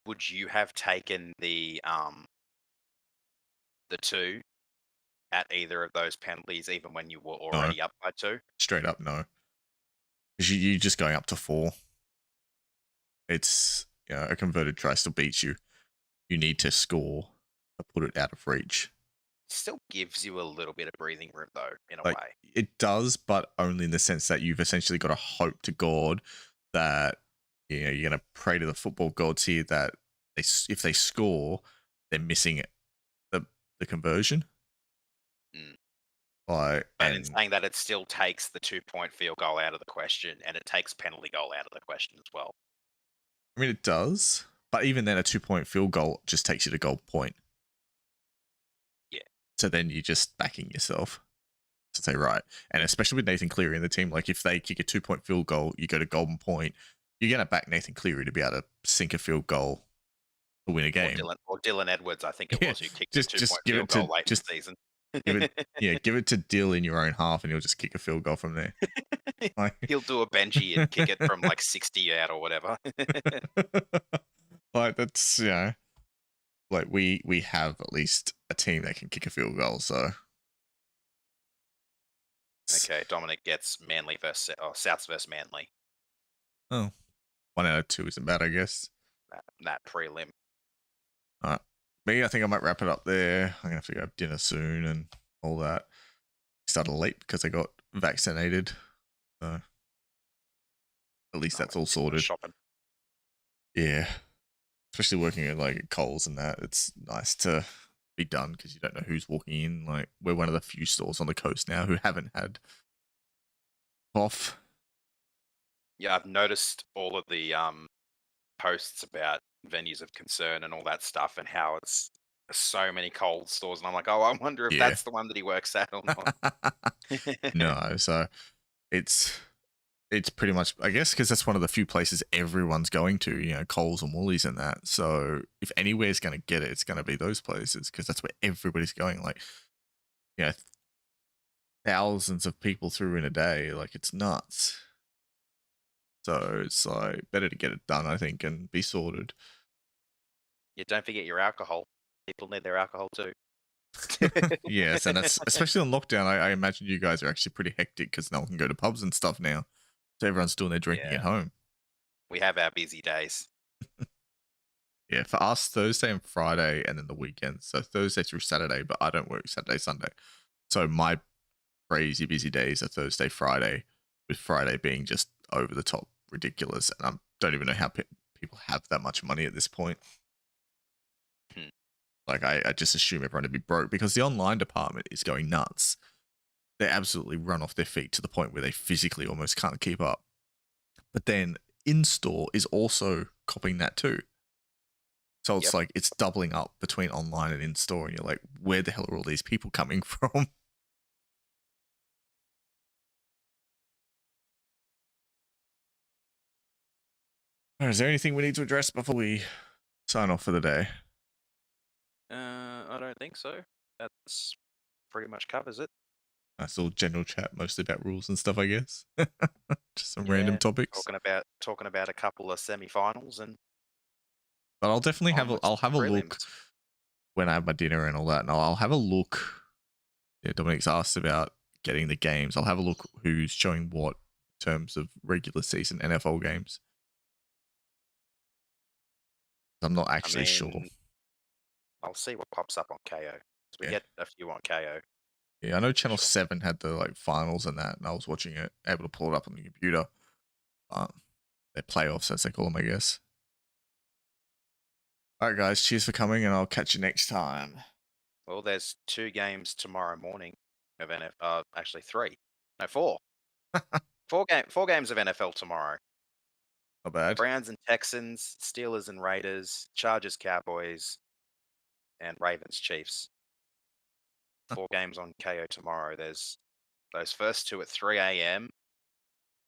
B: would you have taken the 2 at either of those penalties, even when you were already up by 2?
A: Straight up, no. Because you're just going up to 4. It's a converted try still beats you. You need to score to put it out of reach.
B: Still gives you a little bit of breathing room, though, in a way.
A: It does, but only in the sense that you've essentially got to hope to God that you're going to pray to the football gods here that if they score, they're missing the conversion.
B: And in saying that, it still takes the 2-point field goal out of the question, and it takes penalty goal out of the question as well.
A: I mean, it does, but even then, a 2-point field goal just takes you to goal point.
B: Yeah.
A: So then you're just backing yourself to say, right. And especially with Nathan Cleary in the team, like if they kick a 2-point field goal, you go to golden point, you're going to back Nathan Cleary to be able to sink a field goal to win a game.
B: Or Dylan Edwards, I think it was, who kicked a 2-point
A: give
B: field
A: it to
B: goal late in the season.
A: give it to Dill in your own half, and he'll just kick a field goal from there.
B: He'll do a Benji and kick it from like 60 out or whatever.
A: Like that's like we have at least a team that can kick a field goal. So
B: okay, Dominic gets Manly versus Souths versus Manly.
A: Oh, 1 out of 2 isn't bad, I guess.
B: That prelim.
A: All right. Me, I think I might wrap it up there. I'm gonna have to go have dinner soon and all that. Started late because I got vaccinated. So at least that's all sorted.
B: Shopping.
A: Yeah. Especially working at like Coles and that. It's nice to be done because you don't know who's walking in. Like we're one of the few stores on the coast now who haven't had cough.
B: Yeah, I've noticed all of the posts about venues of concern and all that stuff, and how it's so many cold stores, and I'm like, oh, I wonder if that's the one that he works at or not.
A: No, so it's pretty much, I guess, because that's one of the few places everyone's going to, Coles and Woolies and that. So if anywhere's going to get it, it's going to be those places because that's where everybody's going. Like, thousands of people through in a day. Like, it's nuts. So it's like better to get it done, I think, and be sorted.
B: Yeah, don't forget your alcohol. People need their alcohol too.
A: Yes, and that's especially on lockdown. I imagine you guys are actually pretty hectic because no one can go to pubs and stuff now. So everyone's doing their drinking at home.
B: We have our busy days.
A: Yeah, for us, Thursday and Friday, and then the weekends. So Thursday through Saturday, but I don't work Saturday, Sunday. So my crazy busy days are Thursday, Friday, with Friday being just over the top ridiculous. And I don't even know how people have that much money at this point. Like, I just assume everyone to be broke because the online department is going nuts. They absolutely run off their feet to the point where they physically almost can't keep up. But then in-store is also copying that too. So it's like it's doubling up between online and in-store, and you're like, where the hell are all these people coming from? Is there anything we need to address before we sign off for the day?
B: I don't think so. That's pretty much covers it.
A: That's all general chat, mostly about rules and stuff, I guess. Just some random topics.
B: Talking about a couple of semi-finals, and
A: but I'll definitely have a look when I have my dinner and all that, and I'll have a look. Yeah, Dominic's asked about getting the games. I'll have a look who's showing what in terms of regular season NFL games. I'm not actually sure.
B: I'll see what pops up on KO. We get a few on KO.
A: Yeah, I know Channel 7 had the finals and that, and I was watching it, able to pull it up on the computer. Their playoffs, as they call them, I guess. All right, guys, cheers for coming, and I'll catch you next time.
B: Well, there's 2 games tomorrow morning of NFL. Actually, 3. No, 4. 4 games of NFL tomorrow.
A: Not bad.
B: Browns and Texans, Steelers and Raiders, Chargers, Cowboys, and Ravens, Chiefs. 4 games on KO tomorrow. There's those first 2 at 3 a.m.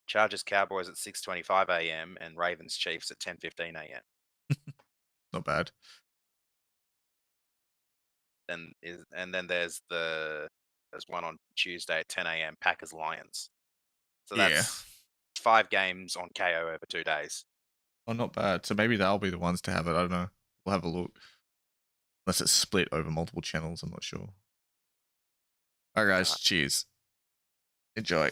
B: Chargers, Cowboys at 6:25 a.m. and Ravens, Chiefs at 10:15 a.m.
A: Not bad.
B: And then there's one on Tuesday at 10 a.m. Packers, Lions. So that's 5 games on KO over 2 days.
A: Oh, not bad. So maybe they'll be the ones to have it. I don't know. We'll have a look. Unless it's split over multiple channels, I'm not sure. All right, guys. Cheers. Enjoy.